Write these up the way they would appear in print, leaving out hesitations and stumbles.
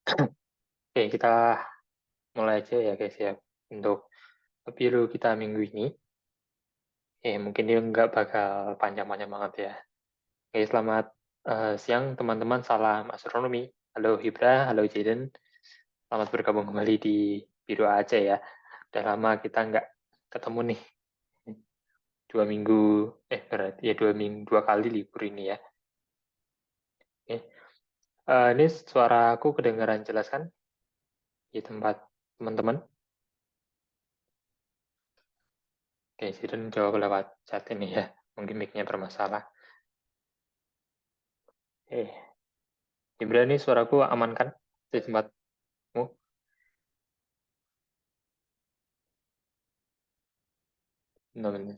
Oke, kita mulai aja ya guys ya. Untuk pemilu kita minggu ini, mungkin dia nggak bakal panjang-panjang banget ya. Oke, selamat siang teman-teman, salam astronomi. Halo Hibra, halo Jaden. Selamat bergabung kembali di Biru Aceh ya. Udah lama kita nggak ketemu nih. 2 minggu, berarti ya 2 minggu, 2 kali libur ini ya. Oke. Ini suaraku kedengaran jelas kan di tempat teman-teman? Oke, Jaden jawab lewat chat ini ya. Mungkin mic-nya bermasalah. Hibra, ini suaraku aman kan di tempatmu?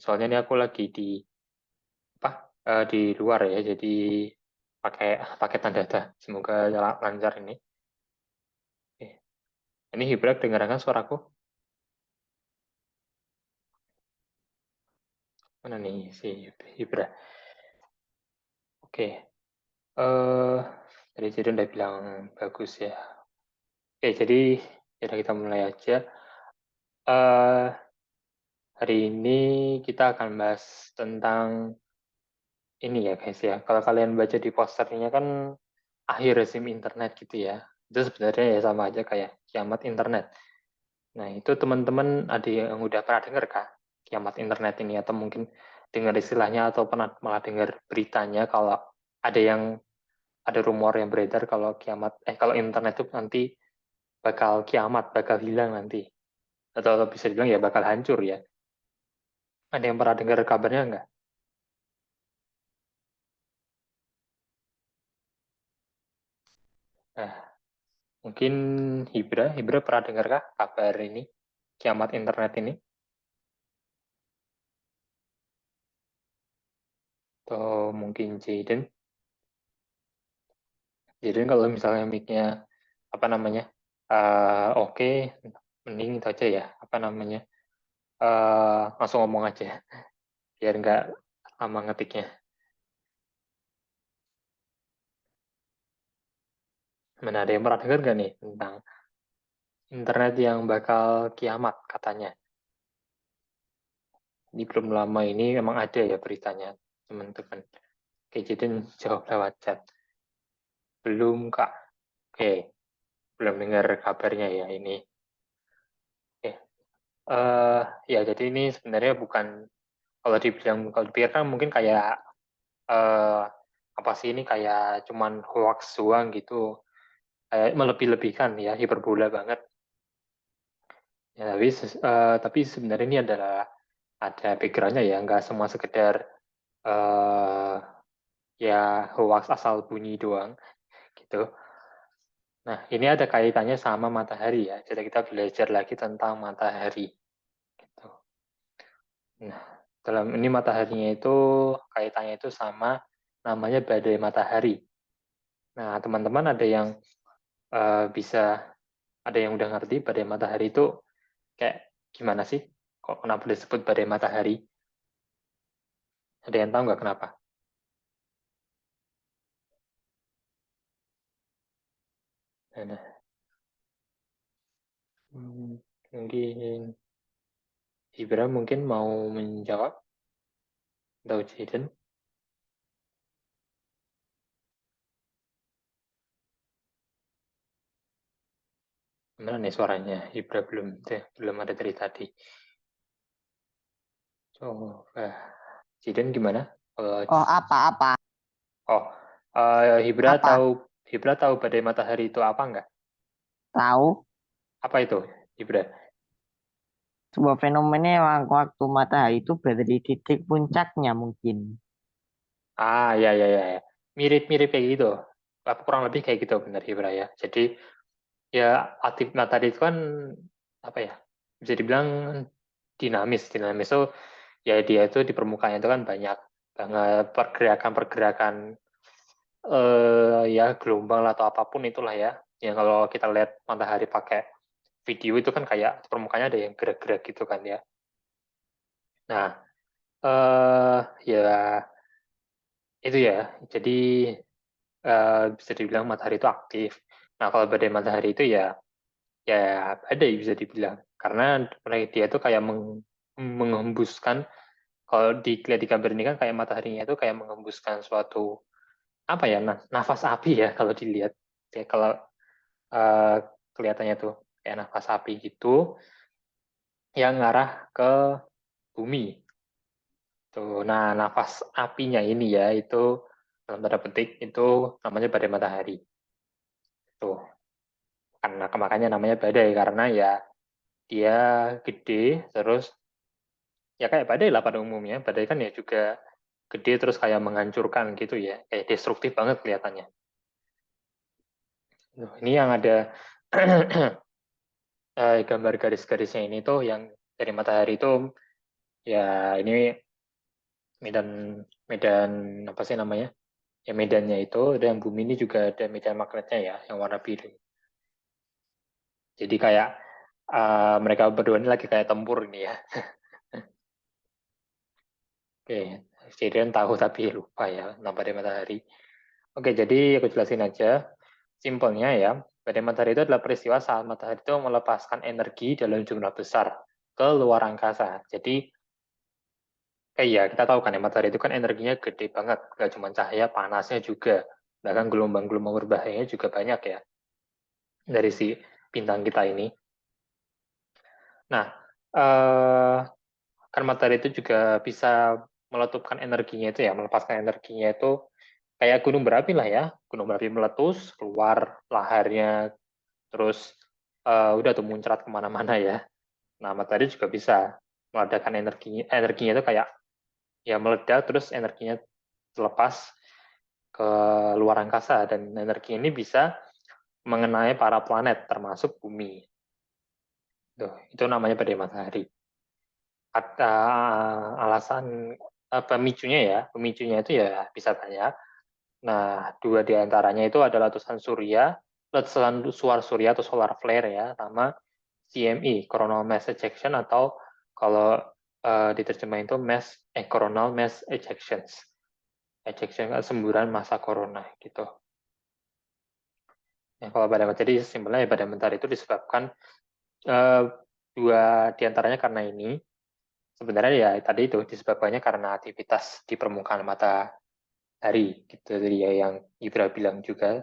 Soalnya ini aku lagi di apa? Di luar ya, jadi pakai pakai tanda data. Semoga lancar ini. Eh, Ini Hibra dengarkan suaraku? Mana nih si Hibra? Oke. Eh, Tadi jadi udah bilang bagus ya. Oke, jadi kita mulai aja. Eh, Hari ini kita akan bahas tentang ini ya guys ya. Kalau kalian baca di posternya kan akhir rezim internet gitu ya. Itu sebenarnya ya sama aja kayak kiamat internet. Nah, itu teman-teman ada yang udah pernah dengar kah kiamat internet ini, atau mungkin dengar istilahnya atau pernah malah dengar beritanya kalau ada yang ada rumor yang beredar kalau kalau internet itu nanti bakal kiamat, bakal hilang nanti. Atau bisa dibilang ya bakal hancur ya. Ada yang pernah dengar kabarnya nggak? Nah, mungkin Hibra pernah dengar kah kabar ini, kiamat internet ini? Atau mungkin Jaden? Jaden kalau misalnya mic-nya apa namanya? Oke, mending itu aja ya. Apa namanya? Langsung ngomong aja biar nggak lama ngetiknya. Mana ada yang pernah dengar nggak nih tentang internet yang bakal kiamat katanya? Ini belum lama ini memang ada ya beritanya, teman-teman. Oke, Jaden jawab lewat chat. Belum, Kak. Oke, belum dengar kabarnya ya ini. Oke. Ya, jadi ini sebenarnya bukan, kalau dipikirkan mungkin kayak eh, apa sih ini, kayak cuman hoax doang gitu, kayak melebih-lebihkan ya, hiperbola banget ya. Tapi sebenarnya ini adalah ada backgroundnya ya, nggak semua sekedar eh, ya hoax asal bunyi doang gitu. Nah, ini ada kaitannya sama matahari ya, jadi kita belajar lagi tentang matahari gitu. Nah, dalam ini mataharinya itu kaitannya itu sama, namanya badai matahari. Nah, teman-teman bisa ada yang udah ngerti badai matahari itu kayak gimana sih? Kok kenapa disebut badai matahari? Ada yang tahu nggak kenapa? Nah, mungkin Ibra mungkin mau menjawab, atau Jaden? Gimana nih suaranya? Ibra belum ada dari tadi. Coba Jaden gimana? Oh, apa-apa? Oh, Apa? Hibra tahu badai matahari itu apa nggak? Tahu Apa itu, Hibra? sebuah fenomena yang waktu matahari itu berada di titik puncaknya mungkin. Ya, ya, ya, ya. Mirip-mirip kayak gitu. Kurang lebih kayak gitu, benar Hibra ya. Jadi ya aktif matahari itu kan apa ya? Bisa dibilang dinamis. Dinamis itu ya dia itu di permukaan itu kan banyak banget pergerakan-pergerakan, ya gelombang atau apapun itulah ya. Yang kalau kita lihat matahari pakai video itu kan kayak permukaannya ada yang gerak-gerak gitu kan ya. Nah, ya itu ya. Jadi bisa dibilang matahari itu aktif. Nah, kalau badai matahari itu ya badai bisa dibilang. Karena dia itu kayak menghembuskan, kalau dilihat di gambar ini kan kayak mataharinya itu kayak menghembuskan suatu apa ya, nafas api ya kalau dilihat. Ya, kalau eh, kelihatannya tuh kayak nafas api gitu yang ngarah ke bumi. Tuh, nah nafas apinya ini ya itu dalam tanda petik itu namanya badai matahari. Tuh, karena makanya namanya badai karena ya dia gede terus ya kayak badai lah pada umumnya. Badai kan ya juga gede terus kayak menghancurkan gitu ya, kayak destruktif banget kelihatannya. Ini yang ada gambar garis-garisnya ini tuh yang dari matahari itu ya ini medan medan apa sih namanya? Ya medannya itu dan bumi ini juga ada medan magnetnya ya yang warna biru. Jadi kayak mereka berdua ini lagi kayak tempur ini ya. Oke, Sirian tahu tapi lupa ya nama dari matahari. Oke, jadi aku jelasin aja. Simpelnya ya, badai matahari itu adalah peristiwa saat matahari itu melepaskan energi dalam jumlah besar ke luar angkasa. Jadi, ya kita tahu kan ya, matahari itu kan energinya gede banget. Gak cuma cahaya, panasnya juga. Bahkan gelombang-gelombang berbahayanya juga banyak ya dari si bintang kita ini. Nah, eh, kan matahari itu juga bisa meletupkan energinya itu ya, melepaskan energinya itu kayak gunung berapi lah ya. Gunung berapi meletus, keluar laharnya, terus udah tuh muncrat kemana-mana ya. Nah, matahari juga bisa meledakkan energinya itu kayak ya meledak, terus energinya terlepas ke luar angkasa, dan energi ini bisa mengenai para planet, termasuk bumi. Tuh, itu namanya badai matahari. Ada alasan pemicunya ya, pemicunya itu ya bisa banyak. Nah, dua di antaranya itu adalah letusan suar surya atau solar flare ya, sama CME, coronal mass ejection, atau kalau diterjemahin itu coronal mass ejections. Ejection semburan massa corona gitu. Ya, kalau badai matahari simpelnya ya badai matahari itu disebabkan eh, dua diantaranya karena ini. Sebenarnya ya tadi itu disebabkannya karena aktivitas di permukaan matahari gitu. Jadi ya yang Ibra bilang juga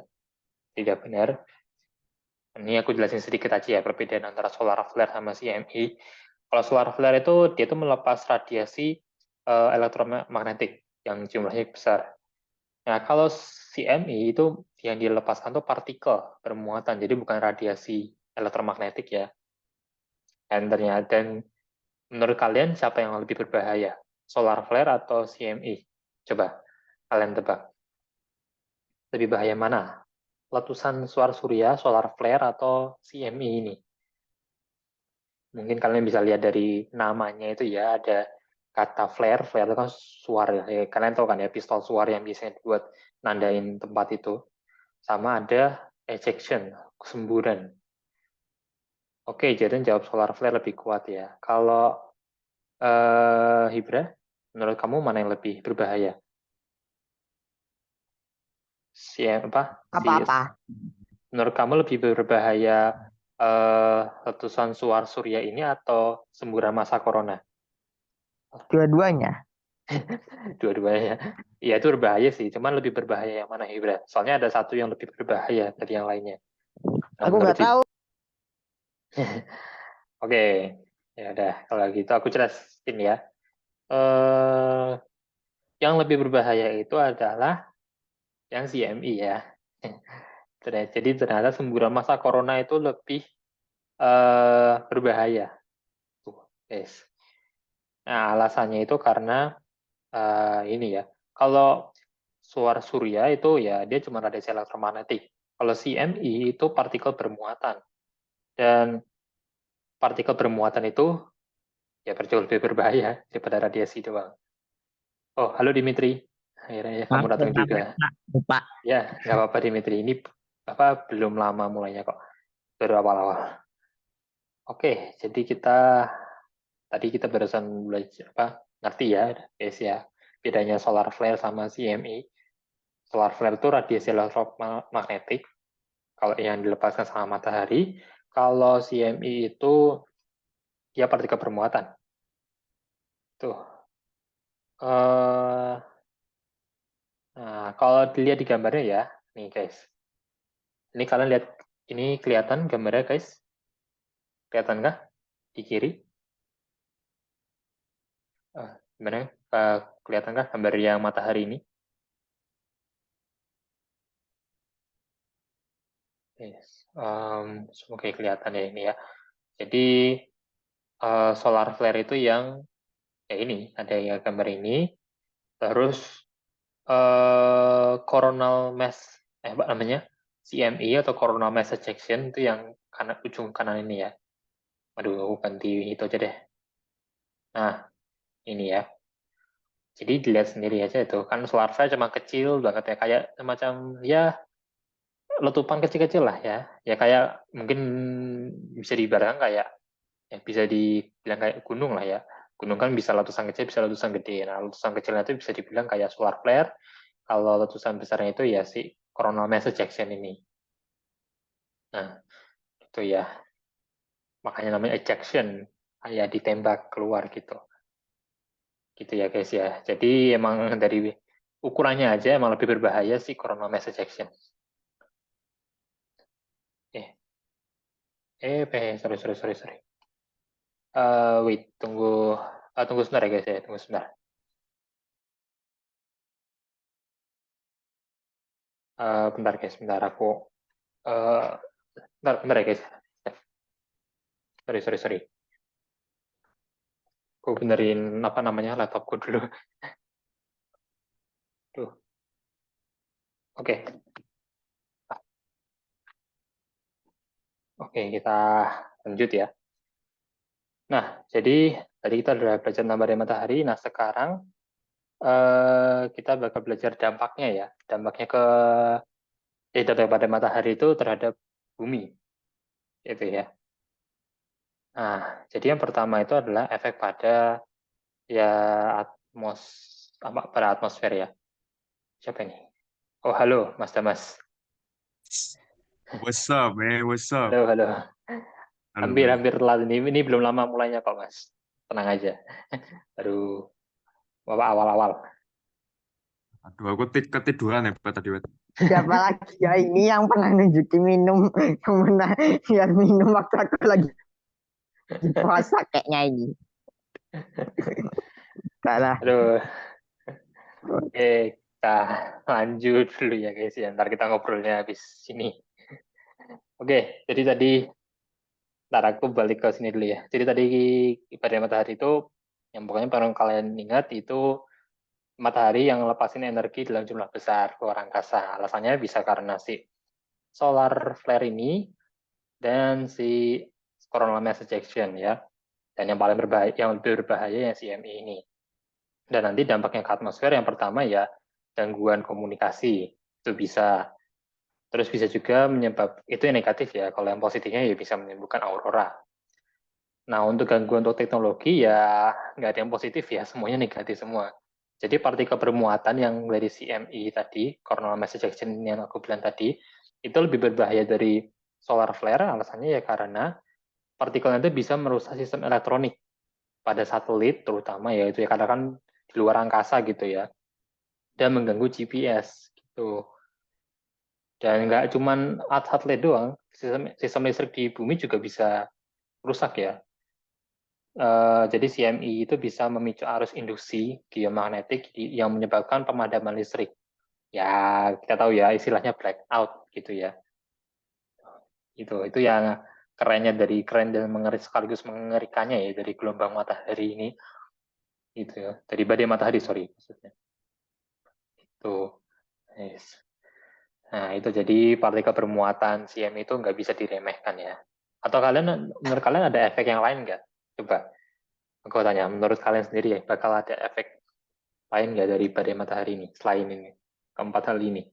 tidak benar. Ini aku jelasin sedikit aja ya perbedaan antara solar flare sama CME. Kalau solar flare itu dia itu melepas radiasi elektromagnetik yang jumlahnya besar. Nah, kalau CME itu yang dilepaskan tuh partikel bermuatan, jadi bukan radiasi elektromagnetik ya. Dan menurut kalian siapa yang lebih berbahaya? Solar flare atau CME? Coba kalian tebak. Lebih bahaya mana? Letusan suar surya, solar flare, atau CME ini? Mungkin kalian bisa lihat dari namanya itu ya, ada kata flare. Flare itu kan suar ya. Kalian tahu kan ya, pistol suar yang biasanya buat nandain tempat itu. Sama ada ejection, semburan. Oke, jadi jawab solar flare lebih kuat ya. Kalau Hibra, menurut kamu mana yang lebih berbahaya? Apa? Apa-apa. Menurut kamu lebih berbahaya letusan suar surya ini atau semburan massa corona? Dua-duanya. Dua-duanya. Iya itu berbahaya sih, cuman lebih berbahaya yang mana Hibra? Soalnya ada satu yang lebih berbahaya dari yang lainnya. Nah, Aku menurut nggak tahu. Oke, ya udah kalau gitu aku jelasin ya. Eh, yang lebih berbahaya itu adalah yang CMI ya. Jadi ternyata semburan massa corona itu lebih berbahaya. Tuh, guys. Nah, alasannya itu karena ini ya. Kalau suar surya itu ya dia cuma radiasi elektromagnetik. Kalau CME itu partikel bermuatan, dan partikel bermuatan itu ya jauh lebih berbahaya daripada radiasi doang. Oh, halo Dimitri. Akhirnya ya kamu datang juga. Lupa. Ya, nggak apa-apa Dimitri. Ini apa belum lama mulainya kok. Baru awal-awal. Oke, jadi tadi kita barusan belajar apa ngerti ya, guys ya. Bedanya solar flare sama CME. Solar flare itu radiasi elektromagnetik. kalau yang dilepaskan sama matahari. Kalau CME itu ya partikel bermuatan. Tuh. Eh, nah, kalau dilihat di gambarnya ya, nih guys. Ini kalian lihat, ini kelihatan gambarnya guys? Kelihatan nggak di kiri? Gimana? Kelihatan nggak gambar yang matahari ini? Yes. Semoga kelihatan ya ini ya. Jadi solar flare itu yang ya ini, ada ya gambar ini. Terus coronal mass, apa namanya? CME atau coronal mass ejection itu yang kanan, ujung kanan ini ya. Aduh, aku ganti itu aja deh. Nah, ini ya. Jadi dilihat sendiri aja itu. Kan solar flare cuma kecil banget ya. Kayak semacam ya letupan kecil-kecil lah ya. Ya kayak mungkin bisa diibaratkan kayak ya bisa dibilang kayak gunung lah ya. Gunung kan bisa letusan kecil, bisa letusan gede. Nah, letusan kecilnya itu bisa dibilang kayak solar flare. Kalau letusan besarnya itu ya si coronal mass ejection ini. Nah, itu ya. Makanya namanya ejection. Kayak ditembak keluar gitu. Gitu ya guys ya. Jadi emang dari ukurannya aja emang lebih berbahaya sih coronal mass ejection. Eh, sorry, sorry, sorry, sorry. Wait, tunggu sebentar ya guys ya, tunggu sebentar. Bentar guys, bentar aku, uh, bentar ya guys. Sorry, sorry, sorry. Aku benerin apa namanya laptopku dulu. Tuh, oke, oke kita lanjut ya. Nah, jadi tadi kita udah belajar tentang dari matahari. Nah, sekarang kita bakal belajar dampaknya ya, dampaknya ke daripada matahari itu terhadap bumi, itu ya. Nah, jadi yang pertama itu adalah efek pada ya atmos apa pada atmosfer ya. Siapa ini? Oh, halo Mas Damas. What's up, man? What's up? Halo, halo. Halo, halo. Hampir telat ini belum lama mulainya kok Mas. Tenang aja. Baru bapak awal-awal. Aduh, aku ketiduran ya tadi, Wet. Siapa lagi ya ini yang pernah nunjukin minum, yang pernah lihat minum waktu aku lagi puasa kayaknya ini. Salah. Aduh, oke kita lanjut dulu ya guys ya. Ntar kita ngobrolnya habis sini. Oke, jadi tadi ntar aku balik ke sini dulu ya. Jadi tadi ibadah matahari itu yang pokoknya barang kalian ingat itu matahari yang lepasin energi dalam jumlah besar ke luar angkasa. Alasannya bisa karena si solar flare ini dan si coronal mass ejection ya. Dan yang paling berbahaya, yang lebih berbahaya yang CME ini. Dan nanti dampaknya ke atmosfer yang pertama ya gangguan komunikasi itu bisa. Terus bisa juga itu yang negatif ya. Kalau yang positifnya ya bisa menimbulkan aurora. Nah untuk gangguan untuk teknologi ya nggak ada yang positif ya, semuanya negatif semua. Jadi partikel bermuatan yang dari CME tadi, coronal mass ejection yang aku bilang tadi, itu lebih berbahaya dari solar flare. Alasannya ya karena partikel itu bisa merusak sistem elektronik pada satelit terutama ya itu ya karena kan di luar angkasa gitu ya dan mengganggu GPS gitu dan nggak cuman satelit doang sistem listrik di bumi juga bisa rusak ya. Jadi CME itu bisa memicu arus induksi geomagnetik yang menyebabkan pemadaman listrik ya kita tahu ya istilahnya blackout gitu ya. Itu yang keren dan sekaligus mengerikannya ya dari gelombang matahari ini itu ya dari badai matahari sorry maksudnya itu. Yes. Nah, itu jadi partikel bermuatan CM itu nggak bisa diremehkan ya. Atau menurut kalian ada efek yang lain nggak? Coba, aku tanya, menurut kalian sendiri ya, bakal ada efek lain nggak dari badai matahari ini, selain ini, keempat hal ini?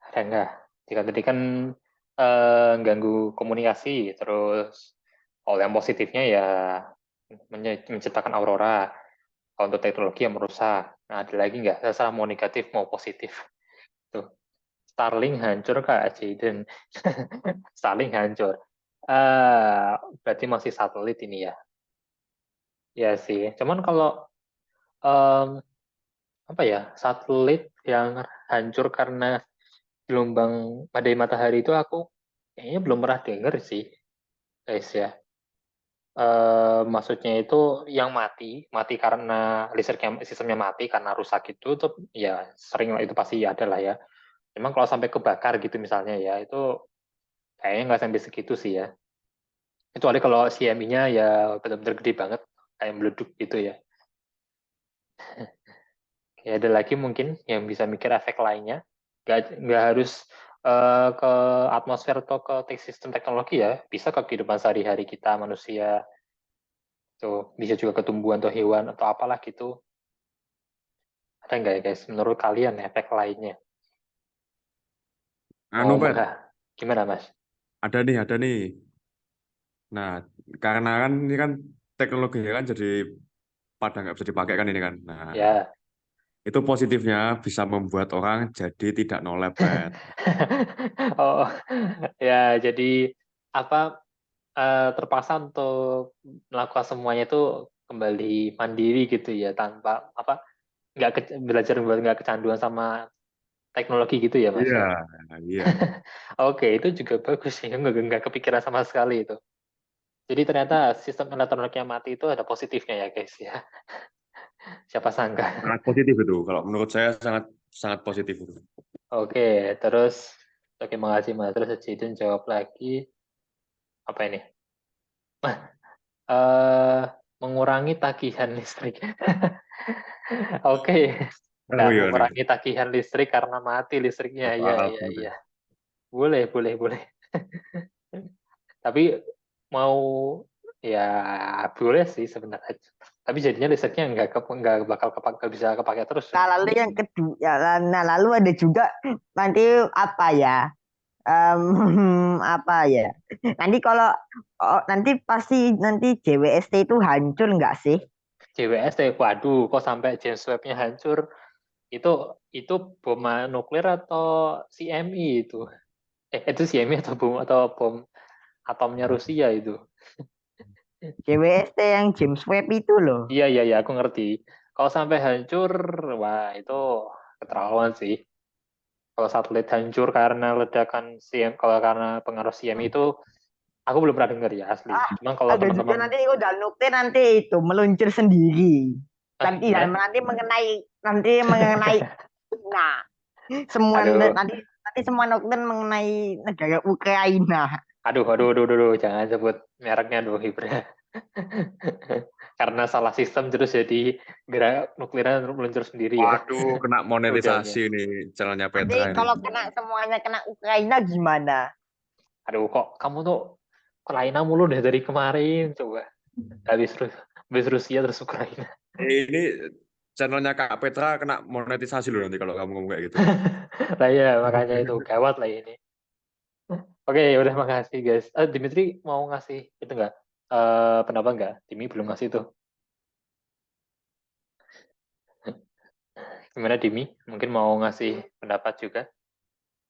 Ada nggak? Jika tadi kan ganggu komunikasi, terus kalau yang positifnya ya menciptakan aurora, Kalau untuk teknologi yang merusak. Nah, ada lagi nggak? Terserah mau negatif mau positif. Tuh. Starlink hancur Kak Jaden. Starlink hancur. Berarti masih satelit ini ya. Ya sih. Cuman kalau em, apa ya, satelit yang hancur karena gelombang badai matahari itu aku kayaknya belum pernah denger sih, guys ya. Maksudnya itu yang mati karena listriknya sistemnya mati karena rusak itu ya sering lah, itu pasti ada lah ya. Memang kalau sampai kebakar gitu misalnya ya itu kayaknya nggak sampai segitu sih ya. Kecuali kalau CMI-nya ya benar-benar gede banget kayak meleduk gitu ya. Ya ada lagi mungkin yang bisa mikir efek lainnya. Nggak harus ke atmosfer atau ke sistem teknologi ya. Bisa ke kehidupan sehari-hari kita manusia. Tuh, bisa juga ke tumbuhan atau hewan atau apalah gitu. Ada nggak ya guys? Menurut kalian efek lainnya? Anu, Mau Pet, gimana Mas? ada nih. Nah, karena kan ini kan teknologinya kan jadi pada nggak bisa dipakai kan ini kan. Nah, Ya. itu positifnya bisa membuat orang jadi tidak nolep, Pet. Oh, ya jadi apa, terpaksa untuk melakukan semuanya itu kembali mandiri gitu ya tanpa apa, belajar buat nggak kecanduan sama teknologi gitu ya Mas Iya, ya. iya. Oke, itu juga bagus sih, nggak kepikiran sama sekali itu. Jadi ternyata sistem elektroniknya mati itu ada positifnya ya guys ya. Siapa sangka. Sangat positif itu. Kalau menurut saya sangat sangat positif itu. Oke, terus oke, makasih Mas. Terus Jidun jawab lagi apa ini? eh Mengurangi tagihan listrik. Oke, Oh nggak iya nih. mengurangi tagihan listrik karena mati listriknya. Masuk Iya, akal iya, banget. iya. Boleh, boleh, boleh. Tapi mau ya boleh sih sebenarnya. Tapi jadinya listriknya nggak bakal nggak bisa kepake terus. Nah, lalu yang kedua, ya, nah lalu ada juga nanti apa ya? Em, apa ya? Nanti kalau nanti pasti nanti JWST itu hancur nggak sih? JWST, waduh, kok sampai James Webb-nya hancur? Itu itu bom nuklir atau CMI itu? Itu CMI atau bom atomnya Rusia itu? JWST yang James Webb itu loh. Iya, iya, iya, aku ngerti. Kalau sampai hancur, wah itu keterlaluan sih. Kalau satelit hancur karena ledakan CM, kalau karena pengaruh CM itu, aku belum pernah dengar ya asli. Ah, Cuma kalau ada juga teman-teman, nanti udah nuklir nanti itu meluncur sendiri. Nanti ya gimana? nanti mengenai nah semua Aduh, nanti semua nuklir mengenai negara Ukraina. aduh, jangan sebut mereknya dong, Hibra. Karena salah sistem terus jadi gerak nuklirnya meluncur sendiri ya. Waduh, kena Udahnya. monetisasi nih channelnya Nanti Petra ini. kalau kena semuanya kena Ukraina gimana? Aduh, kok kamu tuh Ukraina mulu deh dari kemarin, coba. Habis Rusia terus Ukraina. Ini channelnya Kak Petra kena monetisasi loh nanti kalau kamu ngomong kayak gitu. Lah ya, makanya itu gawat lah ini. Oke, udah makasih guys. Dimitri mau ngasih itu nggak? Pendapat nggak? Dimi belum ngasih tuh. Gimana Dimi? Mungkin mau ngasih pendapat juga?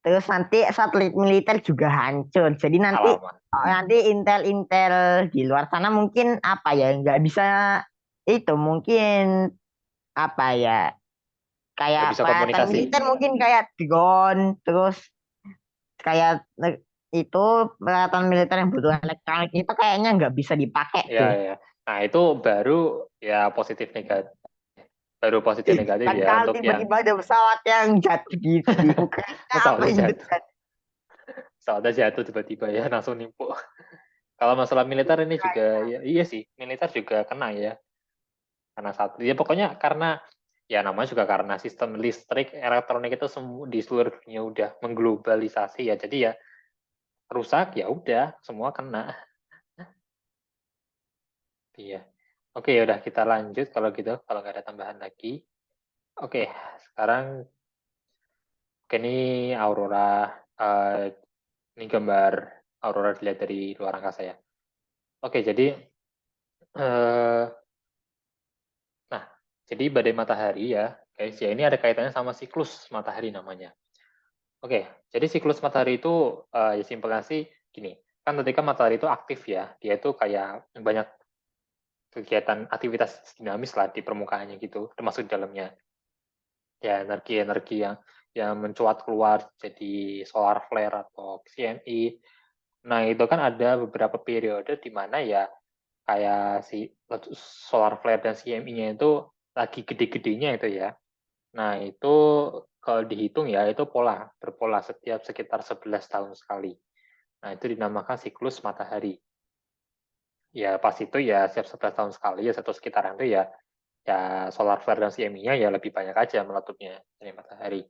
Terus nanti satelit militer juga hancur. Jadi nanti Alamat. nanti intel-intel di luar sana mungkin apa ya nggak bisa itu mungkin apa ya Nggak kayak bisa peralatan komunikasi. militer mungkin kayak drone terus kayak itu peralatan militer yang butuh elektronik itu kayaknya nggak bisa dipakai Ya, deh. ya. Nah, itu baru ya positif negatif. Baru positif negatif Dan ya kalau untuk yang tiba-tiba ada pesawat yang jatuh di Ukraina apa pesawatnya yang jatuh. terjadi? Pesawatnya jatuh tiba-tiba ya langsung nimpuk. Kalau masalah militer ini juga ya iya sih, militer juga kena ya. Karena satu ya pokoknya karena ya namanya juga karena sistem listrik elektronik itu semua di seluruh dunia udah mengglobalisasi ya. Jadi ya rusak ya udah semua kena. Iya. Oke, ya udah kita lanjut kalau gitu, kalau nggak ada tambahan lagi. Oke, sekarang ini Aurora, eh, ini gambar Aurora dilihat dari luar angkasa ya. Oke, jadi nah Jadi badai matahari ya, guys, ya ini ada kaitannya sama siklus matahari namanya. Oke, jadi siklus matahari itu ya simpelnya sih gini. Kan ketika matahari itu aktif ya, dia itu kayak banyak kegiatan aktivitas dinamis lah di permukaannya gitu, termasuk di dalamnya. Ya energi-energi yang mencuat keluar jadi solar flare atau CME. Nah, itu kan ada beberapa periode di mana ya kayak si solar flare dan CME-nya itu lagi gede-gedenya itu ya. Nah, itu kalau dihitung ya itu berpola setiap sekitar 11 tahun sekali. Nah, itu dinamakan siklus matahari. Ya, pas itu ya setiap 11 tahun sekali ya satu sekitaran itu ya solar flare dan CME-nya ya lebih banyak aja meletupnya dari matahari.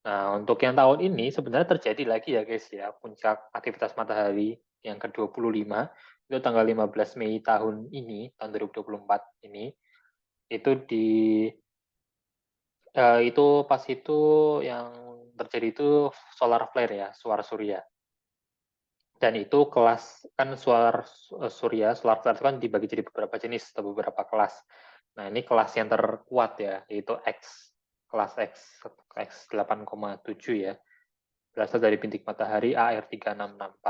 Nah, untuk yang tahun ini sebenarnya terjadi lagi ya guys ya, puncak aktivitas matahari yang ke-25 itu tanggal 15 Mei tahun ini, tahun 2024 ini, itu itu pas itu yang terjadi itu solar flare ya, suar surya. Dan itu kelas kan solar flare itu kan dibagi jadi beberapa jenis atau beberapa kelas. Nah, ini kelas yang terkuat ya, yaitu X, kelas X 8,7 ya. Berasal dari bintik matahari AR3664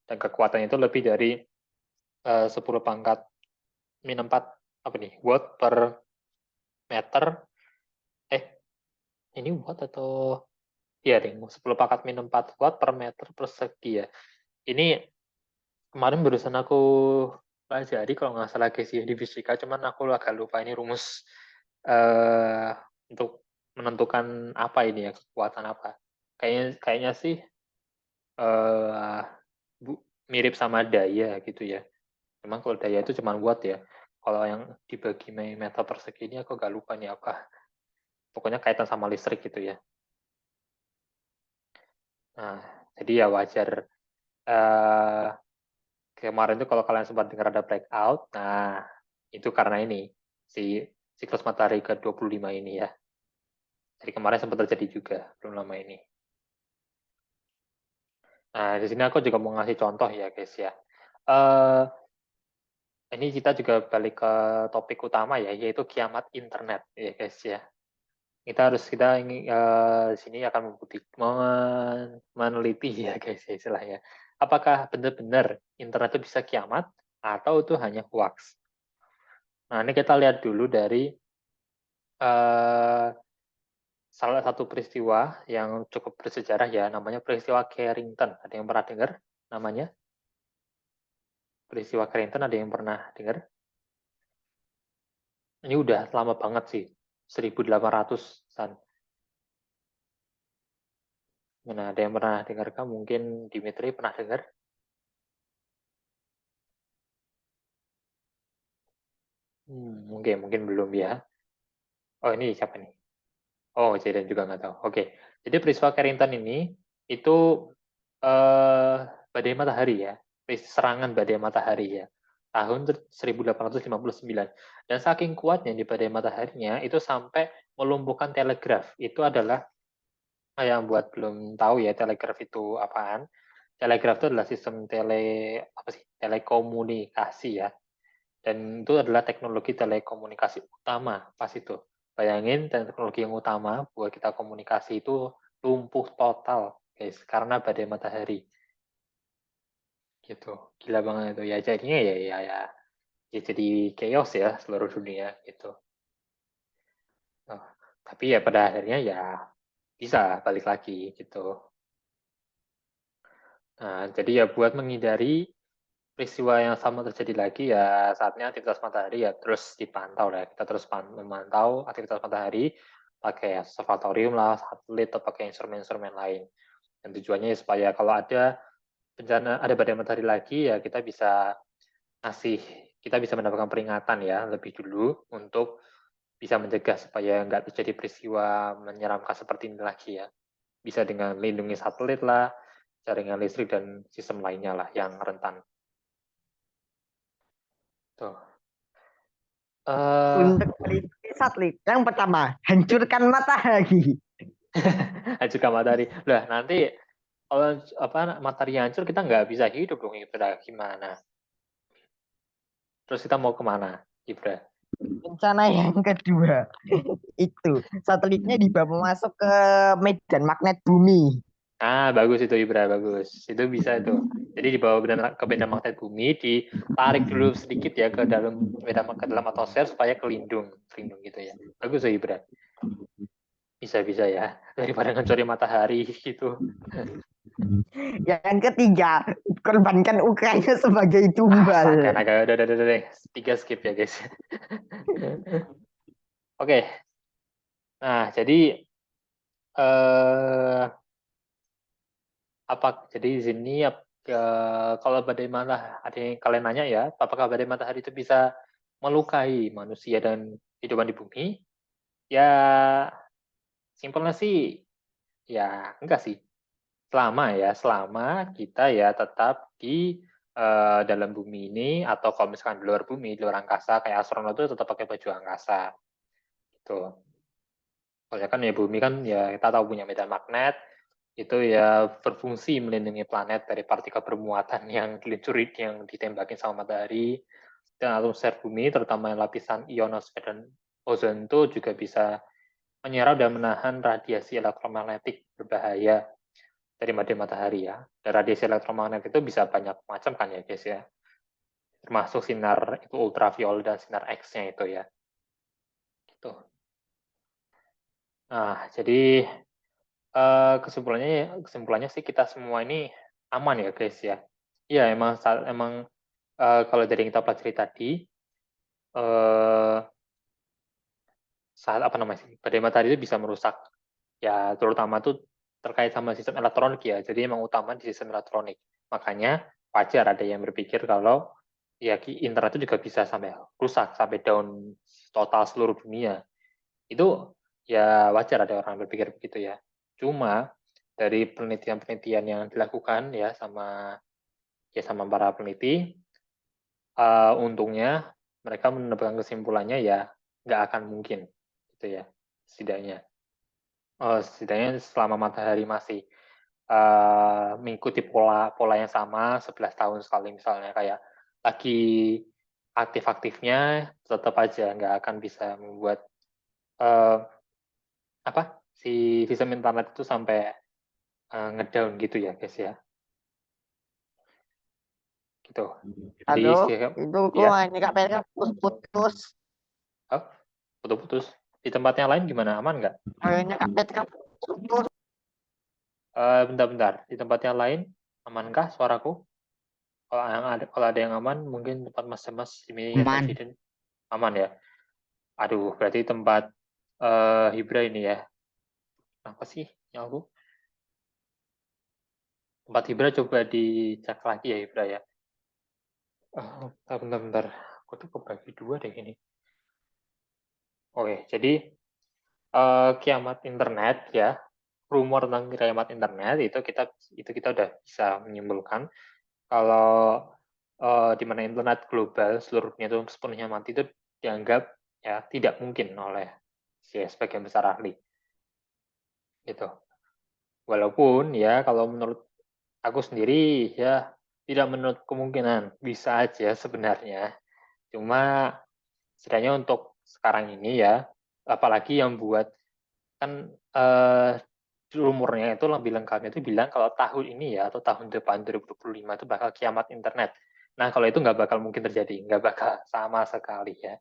dan kekuatannya itu lebih dari 10 pangkat min 4 apa nih watt per meter ini watt atau ya ding 10 pangkat min 4 watt per meter persegi ya. Ini kemarin barusan aku pelajari kalau nggak salah guys ya di fisika, cuman aku agak lupa ini rumus untuk menentukan apa ini ya, kekuatan apa. Kayaknya sih eh, mirip sama daya gitu ya. Memang kalau daya itu cuma watt ya. Kalau yang dibagi meter persegi ini aku gak lupa nih apa. Pokoknya kaitan sama listrik gitu ya. Nah, jadi ya wajar. Eh, Kemarin tuh kalau kalian sempat dengar ada blackout, nah itu karena ini si siklus matahari ke-25 ini ya. Jadi kemarin sempat terjadi juga belum lama ini. Nah, di sini aku juga mau ngasih contoh ya guys ya. Eh ini kita juga balik ke topik utama ya, yaitu kiamat internet ya guys ya. Kita di sini akan meneliti ya guys ya istilahnya. Apakah benar-benar internet itu bisa kiamat atau itu hanya hoax? Nah, ini kita lihat dulu dari uh, salah satu peristiwa yang cukup bersejarah ya, namanya peristiwa Carrington. Ada yang pernah dengar namanya? Peristiwa Carrington ada yang pernah dengar? Ini udah lama banget sih, 1800-an. Nah, ada yang pernah dengar kan? Mungkin Dimitri pernah dengar? Mungkin belum ya. Oh, ini siapa nih? Oh, Jaden juga nggak tahu. Oke, jadi peristiwa Carrington ini itu eh, badai matahari ya, serangan badai matahari ya, tahun 1859. Dan saking kuatnya di badai mataharinya itu sampai melumpuhkan telegraf. Itu adalah yang buat belum tahu ya telegraf itu apaan. Telegraf itu adalah sistem telekomunikasi ya, dan itu adalah teknologi telekomunikasi utama pas itu. Bayangin teknologi yang utama buat kita komunikasi itu lumpuh total, guys, karena badai matahari. Gitu. Gila banget itu. Ya jadinya ya jadi chaos ya seluruh dunia gitu. Oh, tapi ya pada akhirnya ya bisa balik lagi gitu. Nah, jadi ya buat menghindari peristiwa yang sama terjadi lagi ya saatnya aktivitas matahari ya terus dipantau lah. Kita terus memantau aktivitas matahari pakai observatorium lah, satelit atau pakai instrumen-instrumen lain. Dan tujuannya ya supaya kalau ada bencana, ada badai matahari lagi ya ngasih kita bisa mendapatkan peringatan ya lebih dulu untuk bisa mencegah supaya nggak terjadi peristiwa menyeramkan seperti ini lagi ya. Bisa dengan lindungi satelit lah, jaringan listrik dan sistem lainnya lah yang rentan. Tuh. Untuk melindungi satelit, yang pertama, hancurkan matahari. Hancurkan matahari. Lah nanti kalau matahari hancur kita nggak bisa hidup dong Ibra, gimana? Terus kita mau kemana Ibra? Rencana yang kedua itu satelitnya dibawa masuk ke medan magnet bumi. Bagus itu Ibra, bagus. Itu bisa itu. Jadi dibawa ke medan magnet bumi, ditarik dulu sedikit ya ke dalam atmosfer supaya kelindung gitu ya. Bagus tuh Ibra. Bisa ya. Daripada ngancurin matahari gitu. Yang ketiga, korbankan Ukraina sebagai Astaga, tumbal. naga, udah, deh. 3 skip ya guys. Oke. Nah, jadi eh jadi di sini kalau badai matahari, ada yang kalian nanya ya, apakah badai matahari itu bisa melukai manusia dan kehidupan di bumi? Ya, simpelnya sih, ya enggak sih. Selama kita ya tetap di dalam bumi ini, atau kalau misalkan di luar bumi, di luar angkasa, kayak astronot itu tetap pakai baju angkasa. Gitu. Soalnya kan ya bumi kan ya kita tahu punya medan magnet, itu ya berfungsi melindungi planet dari partikel bermuatan yang diluncuri, yang ditembakin sama matahari, dan atmosfer bumi, terutama yang lapisan ionosfer dan ozon itu juga bisa menyerap dan menahan radiasi elektromagnetik berbahaya dari matahari ya. Dan radiasi elektromagnetik itu bisa banyak macam kan ya guys ya. Termasuk sinar itu ultraviolet dan sinar X-nya itu ya. Gitu. Nah, jadi kesimpulannya sih kita semua ini aman ya guys ya. Iya emang kalau dari yang kita pelajari tadi, eh, saat apa namanya sih, badai matahari itu bisa merusak ya, terutama tuh terkait sama sistem elektronik ya. Jadi emang utama di sistem elektronik. Makanya wajar ada yang berpikir kalau ya internet itu juga bisa sampai rusak, sampai down total seluruh dunia. Itu ya wajar ada orang berpikir begitu ya. Cuma dari penelitian-penelitian yang dilakukan ya sama para peneliti, untungnya mereka menemukan kesimpulannya ya nggak akan mungkin gitu ya, setidaknya selama matahari masih mengikuti pola yang sama 11 tahun sekali, misalnya kayak lagi aktif-aktifnya, tetap aja nggak akan bisa membuat uh, si sistem internet itu sampai ngedown gitu ya guys ya, gitu. Jadi Halo, itu kok ya, ini KPK putus-putus. oh, putus-putus. Di tempatnya lain gimana, aman nggak? Kayaknya KPK putus. Bentar-bentar, di tempatnya lain amankah suaraku? Kalau ada yang aman, mungkin tempat mas ini atau Aman. Jiden aman ya. Aduh, berarti tempat Hibra ini ya. Apa sih yang aku? Tempat Hibra coba dicek lagi ya Hibra ya. Bentar. Aku tuh kebagi dua deh ini. Oke, jadi kiamat internet ya. Rumor tentang kiamat internet itu kita udah bisa menyimpulkan kalau di mana internet global seluruhnya itu sepenuhnya mati itu dianggap ya tidak mungkin oleh sebagian besar ahli gitu. Walaupun ya kalau menurut aku sendiri ya tidak menurut kemungkinan, bisa aja sebenarnya. Cuma setidaknya untuk sekarang ini ya, apalagi yang buat kan rumornya itu lebih lengkapnya itu bilang kalau tahun ini ya atau tahun depan 2025 itu bakal kiamat internet. Nah kalau itu nggak bakal mungkin terjadi, nggak bakal sama sekali ya.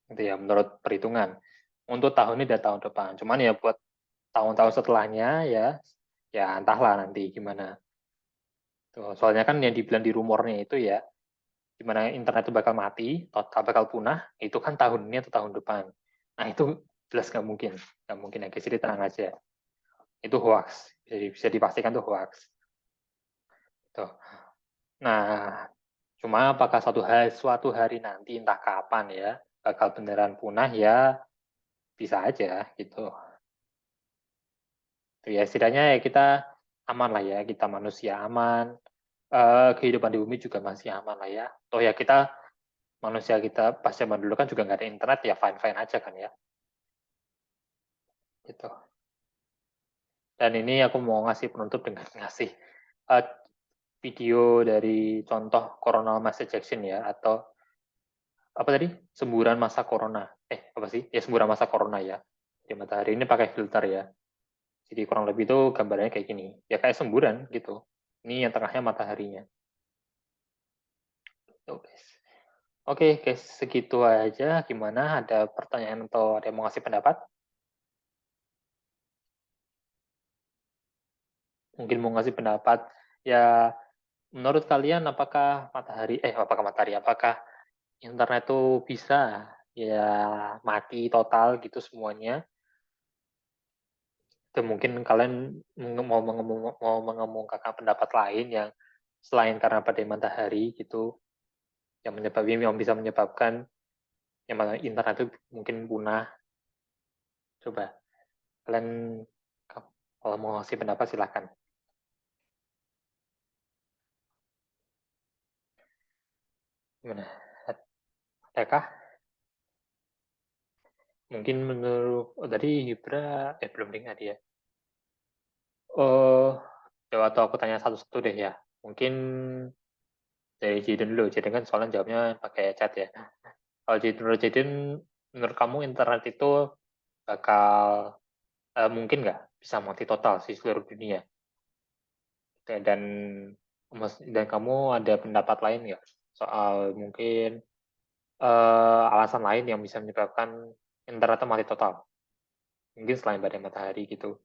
Itu ya menurut perhitungan. Untuk tahun ini dan tahun depan. Cuman ya buat tahun-tahun setelahnya ya entahlah nanti gimana. Tuh, soalnya kan yang dibilang di rumornya itu ya, gimana internet itu bakal mati, total bakal punah, itu kan tahun ini atau tahun depan. Nah itu jelas nggak mungkin ya guys, jadi tenang aja. Itu hoax, jadi bisa dipastikan itu hoax. Tuh. Nah, cuma apakah suatu hari nanti entah kapan ya bakal beneran punah ya bisa aja gitu. Tuh ya setidaknya ya kita aman lah ya, kita manusia aman, kehidupan di bumi juga masih aman lah ya. Toh ya kita manusia kita pas zaman dulu kan juga nggak ada internet ya fine fine aja kan ya gitu. Dan ini aku mau ngasih penutup dengan ngasih uh, video dari contoh coronal mass ejection ya, atau apa tadi? Semburan masa corona. Apa sih? Ya semburan masa corona ya. Di matahari ini pakai filter ya. Jadi kurang lebih itu gambarnya kayak gini. Ya kayak semburan gitu. Ini yang tengahnya mataharinya. Tuh, guys. Oke, guys, segitu aja. Gimana? Ada pertanyaan atau ada yang mau ngasih pendapat? Mungkin mau ngasih pendapat. Ya, menurut kalian apakah apakah internet itu bisa ya mati total gitu semuanya? Atau mungkin kalian mau mengemukakan pendapat lain yang selain karena badai matahari gitu, yang bisa menyebabkan yang mana internet itu mungkin punah. Coba kalian kalau mau ngasih pendapat silahkan. Gimana? Adakah? Mungkin menurut tadi Hibra belum dengar dia. Oh, coba atau aku tanya satu-satu deh ya. Mungkin dari Jiden dulu. Jiden kan soalnya jawabnya pakai chat ya. Kalau Jiden, menurut kamu internet itu bakal mungkin nggak bisa mati total di seluruh dunia? Dan kamu ada pendapat lain nggak soal mungkin alasan lain yang bisa menyebabkan internet itu mati total? Mungkin selain badai matahari gitu.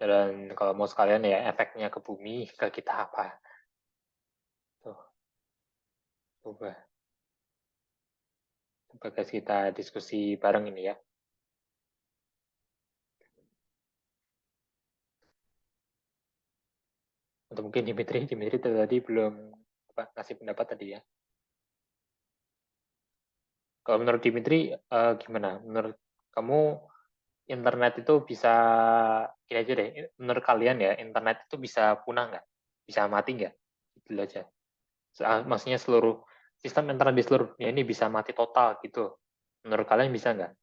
Dan kalau mau sekalian ya efeknya ke bumi, ke kita apa? Tuh, coba. Coba guys kita diskusi bareng ini ya. Atau mungkin Dimitri tadi belum ngasih pendapat tadi ya. Kalau menurut Dimitri gimana? Menurut kamu internet itu bisa, gini aja deh, menurut kalian ya internet itu bisa punah nggak? Bisa mati nggak? Gitu aja. Maksudnya seluruh sistem internet di seluruh dunia ini bisa mati total gitu. Menurut kalian bisa nggak?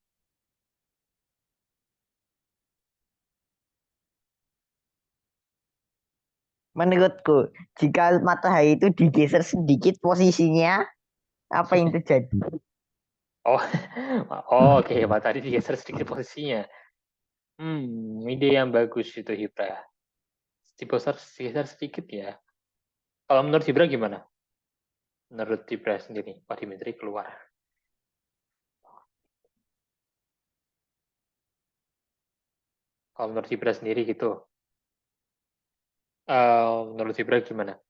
Menurutku, jika matahari itu digeser sedikit posisinya, apa yang terjadi? Oh, oh oke, tadi digeser sedikit posisinya. Ide yang bagus itu Hibra. Digeser sedikit ya. Kalau menurut Hibra gimana? Menurut Hibra sendiri, Pak Dimitri keluar. Kalau menurut Hibra sendiri gitu, menurut Hibra gimana?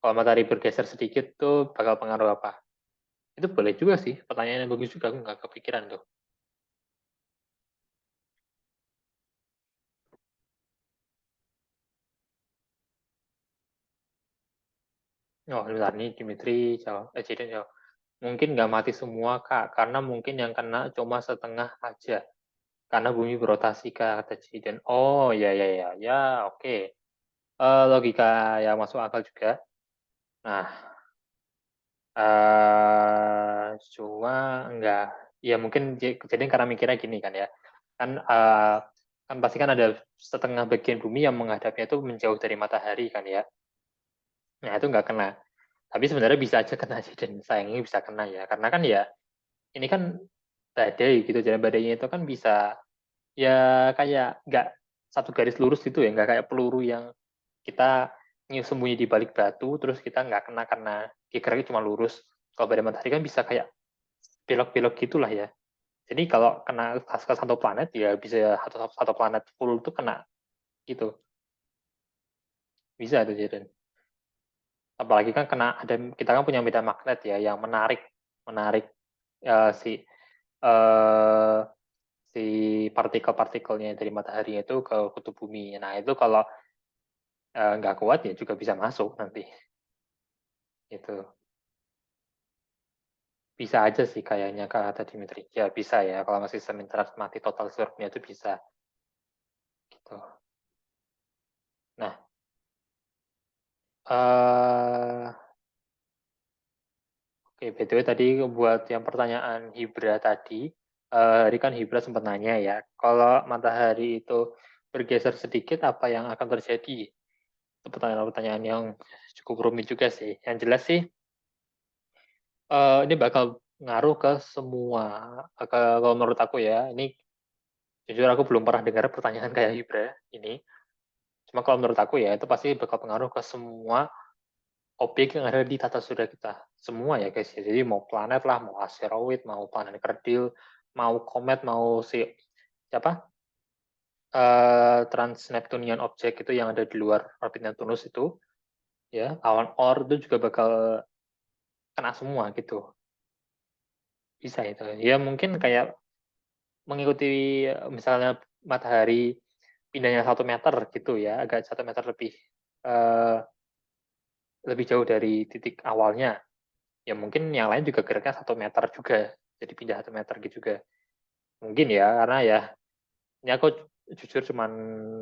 Kalau matahari bergeser sedikit tuh bakal pengaruh apa? Itu boleh juga sih, pertanyaan yang bagus juga, aku nggak kepikiran tuh. Oh, bentar nih Dimitri jawab, Jiden jawab. Mungkin nggak mati semua, Kak, karena mungkin yang kena cuma setengah aja. Karena bumi berotasi, Kak, kata Jiden. Oh, ya, ya, ya, ya, oke. Logika yang masuk akal juga. Nah, cuma enggak. Ya mungkin jadi karena mikirnya gini kan ya. Kan kan pasti kan ada setengah bagian bumi yang menghadapnya itu menjauh dari matahari kan ya. Nah, itu enggak kena. Tapi sebenarnya bisa aja kena sih dan sayangnya bisa kena ya. Karena kan ya ini kan badai gitu. Jalan badainya itu kan bisa ya kayak enggak satu garis lurus gitu ya. Enggak kayak peluru yang kita sembunyi di balik batu terus kita nggak kena karena kira-kira cuma lurus. Kalau badai matahari kan bisa kayak belok-belok gitulah ya. Jadi kalau kena ke satu planet ya bisa satu planet full itu kena gitu. Bisa tuh jadi. Apalagi kan kita kan punya medan magnet ya yang menarik menarik si uh, si partikel-partikelnya dari matahari itu ke kutub bumi. Nah itu kalau nggak kuat ya juga bisa masuk nanti. Itu bisa aja sih kayaknya kata Dimitri. Ya bisa ya kalau masih sistem internet mati total seluruhnya itu bisa. Gitu. Nah, oke, BTW tadi buat yang pertanyaan Hibra tadi, tadi kan Hibra sempat nanya ya, kalau matahari itu bergeser sedikit, apa yang akan terjadi? Itu pertanyaan-pertanyaan yang cukup rumit juga sih. Yang jelas sih, Ini bakal ngaruh ke semua. Kalau menurut aku ya, ini jujur aku belum pernah dengar pertanyaan kayak Hibra ini. Cuma kalau menurut aku ya, itu pasti bakal pengaruh ke semua objek yang ada di tata surya kita. Semua ya guys. Jadi mau planet lah, mau asteroid, mau planet kerdil, mau komet, mau siapa? Trans-Neptunian object itu yang ada di luar orbit Neptunus itu, ya awan Oort itu juga bakal kena semua gitu. Bisa itu. Ya mungkin kayak mengikuti misalnya matahari pindahnya 1 meter gitu ya, agak 1 meter eh, lebih jauh dari titik awalnya. Ya mungkin yang lain juga geraknya 1 meter juga, jadi pindah 1 meter gitu juga. Mungkin ya, karena ya ini aku jujur cuman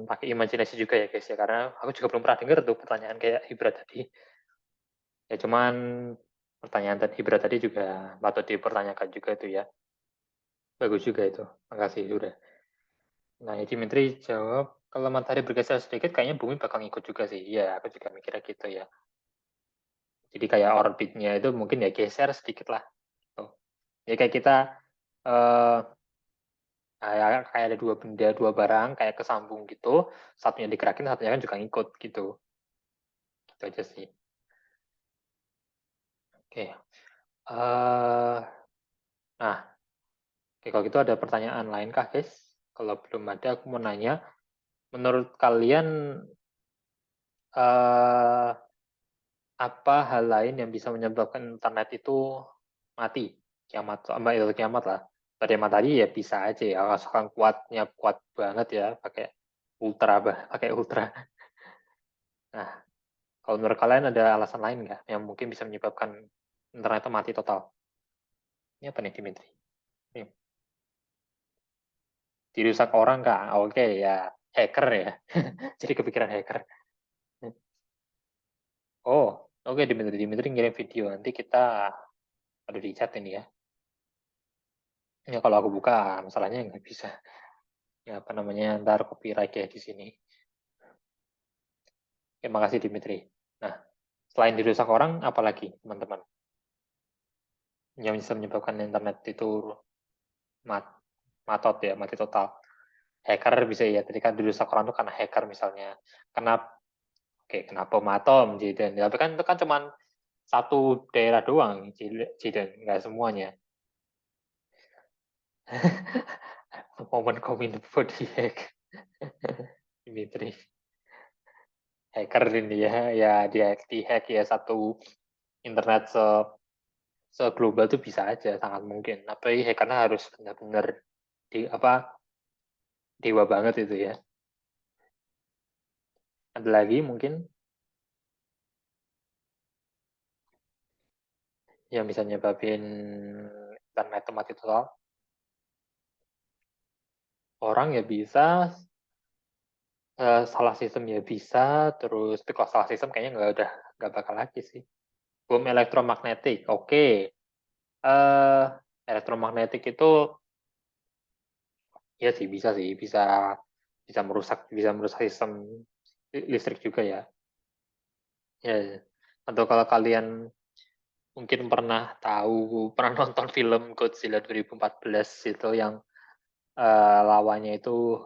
pakai imajinasi juga ya guys ya, karena aku juga belum pernah dengar tuh pertanyaan kayak Hibra tadi. Ya cuman pertanyaan tadi Hibra tadi juga patut dipertanyakan juga itu ya. Bagus juga itu. Makasih sudah. Nah, Dimitri jawab, kalau matahari bergeser sedikit, kayaknya bumi bakal ngikut juga sih. Iya, aku juga mikirnya gitu ya. Jadi kayak orbitnya itu mungkin ya geser sedikit lah. Gitu. Ya kayak kita, eh, kayak ada dua benda, dua barang, kayak kesambung gitu. Satunya digerakin, satunya kan juga ngikut gitu. Gitu aja sih. Oke. Nah, oke, kalau gitu ada pertanyaan lain kah, guys? Kalau belum ada, aku mau nanya, menurut kalian eh, apa hal lain yang bisa menyebabkan internet itu mati? Kiamat, mbak itu kiamat lah. Pada tadi ya bisa aja ya, asalkan kuatnya kuat banget ya, pakai pakai ultra. Nah, kalau menurut kalian ada alasan lain nggak yang mungkin bisa menyebabkan internet itu mati total? Ini apa nih, Dimitri? Ini, dirusak orang nggak? Oke ya, hacker ya. Jadi kepikiran hacker. Oh, oke, Dimitri ngirim video. Nanti kita ada di chat ini ya. Ya kalau aku buka, masalahnya nggak bisa. Ya apa namanya, ntar copyright ya di sini. Terima kasih Dimitri. Nah, selain dirusak orang, apalagi teman-teman yang bisa menyebabkan internet itu mat matot ya, mati total. Hacker bisa ya, tadi kan dirusak orang itu karena hacker misalnya. Kenapa? Oke, kenapa matom, Jiden? Tapi kan itu kan cuma satu daerah doang, Jiden, nggak semuanya. Momen kominfo di hack. Dimitri. Hacker ini ya, ya di hack ya satu internet seglobal itu bisa aja, sangat mungkin. Tapi hackernya harus benar-benar di apa dewa banget itu ya. Ada lagi mungkin yang bisa nyebabin internet mati total. Orang ya bisa, salah sistem ya bisa, terus tapi kalau salah sistem kayaknya nggak bakal lagi sih. Bom elektromagnetik, oke. Eh, Elektromagnetik itu ya sih bisa bisa merusak sistem listrik juga ya. Ya, ya. Atau kalau kalian mungkin pernah nonton film Godzilla 2014 itu yang lawannya itu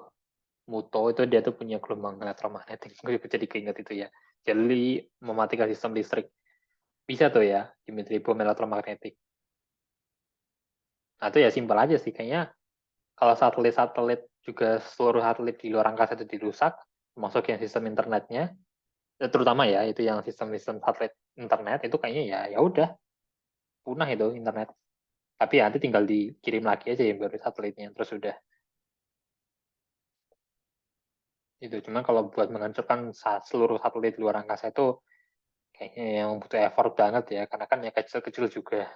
Muto, itu dia tuh punya gelombang elektromagnetik. Gue jadi keinget itu ya. Jadi mematikan sistem listrik. Bisa tuh ya, Dimitri, bom elektromagnetik. Nah itu ya simpel aja sih. Kayaknya kalau satelit-satelit juga seluruh satelit di luar angkasa itu dirusak, termasuk yang sistem internetnya, terutama ya itu yang sistem-sistem satelit internet itu kayaknya ya udah punah itu internet. Tapi ya nanti tinggal dikirim lagi aja yang baru satelitnya terus udah itu. Cuma kalau buat menghancurkan seluruh satelit luar angkasa itu kayaknya yang butuh effort banget ya, karena kan ya kecil-kecil juga.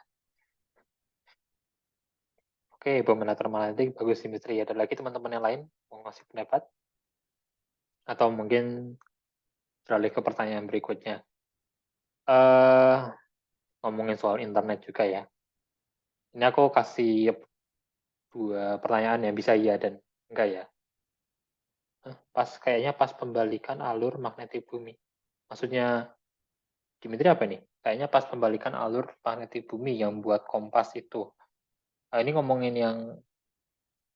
Oke, bom elektromagnetik bagus industri. Ada lagi teman-teman yang lain mau ngasih pendapat? Atau mungkin beralih ke pertanyaan berikutnya. eh Ngomongin soal internet juga ya. Ini aku kasih 2 pertanyaan yang bisa iya dan enggak ya. Pas pembalikan alur magnetik bumi. Maksudnya Dimitri apa nih? kayaknya pas pembalikan alur magnetik bumi yang buat kompas itu. Ini ngomongin yang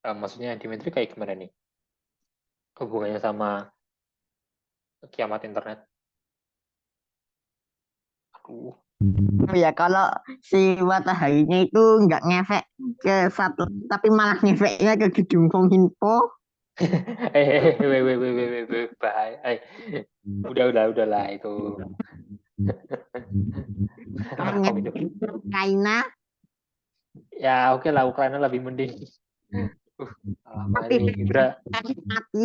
maksudnya Dimitri kayak gimana nih hubungannya sama kiamat internet? Aduh. Ya kalau si mataharinya itu nggak ngefek ke satu, tapi malah ngefeknya ke gedung Kominfo. Bahaya. Udahlah itu. Hanya China, Ya oke lah, Ukraina lebih mending. Lama tapi ini mati.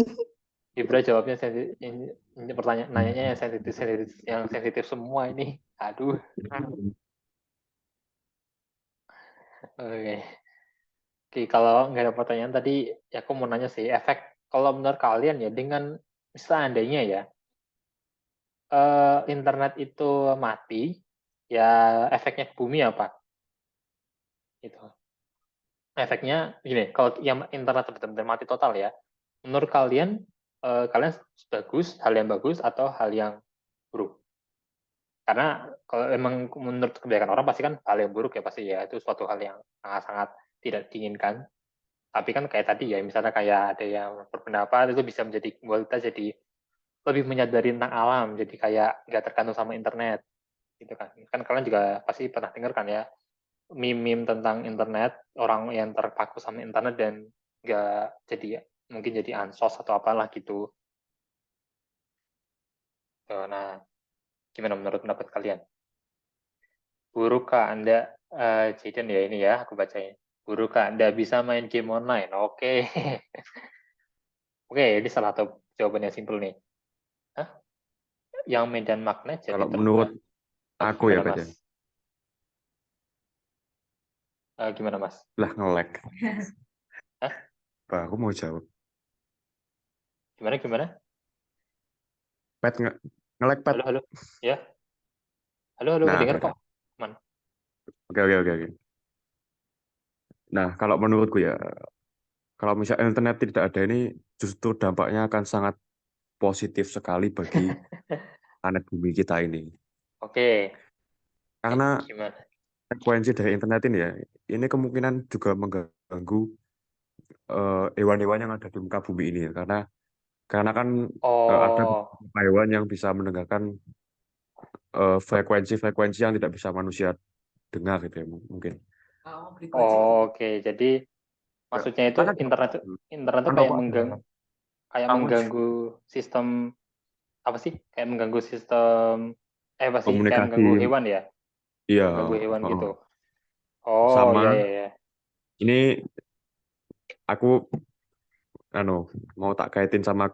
Ibra jawabnya ini pertanyaan nanyanya yang sensitif semua ini. Aduh. Oke. Oke, kalau nggak ada pertanyaan tadi, ya aku mau nanya sih, efek kalau menurut kalian ya dengan seandainya ya internet itu mati, ya efeknya ke bumi apa? Gitu. Efeknya gini, kalau yang internet benar-benar mati total ya, menurut kalian kalian hal yang bagus atau hal yang buruk? Karena kalau memang menurut kebanyakan orang pasti kan hal yang buruk ya pasti ya itu suatu hal yang sangat-sangat tidak diinginkan. Tapi kan kayak tadi ya misalnya kayak ada yang berpendapat itu bisa menjadi membuat kita jadi lebih menyadari tentang alam, jadi kayak nggak tergantung sama internet gitu kan. Kan kalian juga pasti pernah dengar kan ya meme tentang internet, orang yang terpaku sama internet dan nggak jadi mungkin jadi ansos atau apalah gitu. Nah, gimana menurut pendapat kalian? Burukkah Anda, Jaden ya ini ya, aku bacain. Burukkah Anda bisa main game online? Oke. Oke, ini salah satu jawaban yang simpel nih. Hah? Yang medan magnet jadi Kalau terbelah. menurut aku ya, Gimana, Bet Mas? ya. Gimana, Mas? Lah nge-lag. Hah? Aku mau jawab. Gimana? Pet nge-lag, Pet. Halo. Ya. Halo, Nah, kedengar Pet. kok. Man. Oke. Nah, kalau menurutku ya, kalau misalnya internet tidak ada ini, justru dampaknya akan sangat positif sekali bagi planet bumi kita ini. Oke. Karena Gimana? frekuensi dari internet ini ya, ini kemungkinan juga mengganggu hewan-hewan yang ada di muka bumi ini ya. Karena kan ada Oh, hewan yang bisa mendengarkan frekuensi-frekuensi yang tidak bisa manusia dengar gitu ya mungkin. oke. Jadi Ya, maksudnya itu karena internet tuh kan rokok ada. kayak Kamu mengganggu sistem apa sih? Kayak mengganggu sistem apa sih? Kayak komunikasi, mengganggu hewan ya? iya, Mengganggu hewan gitu. heeh. Oh, Sama iya. ini aku mau tak kaitin sama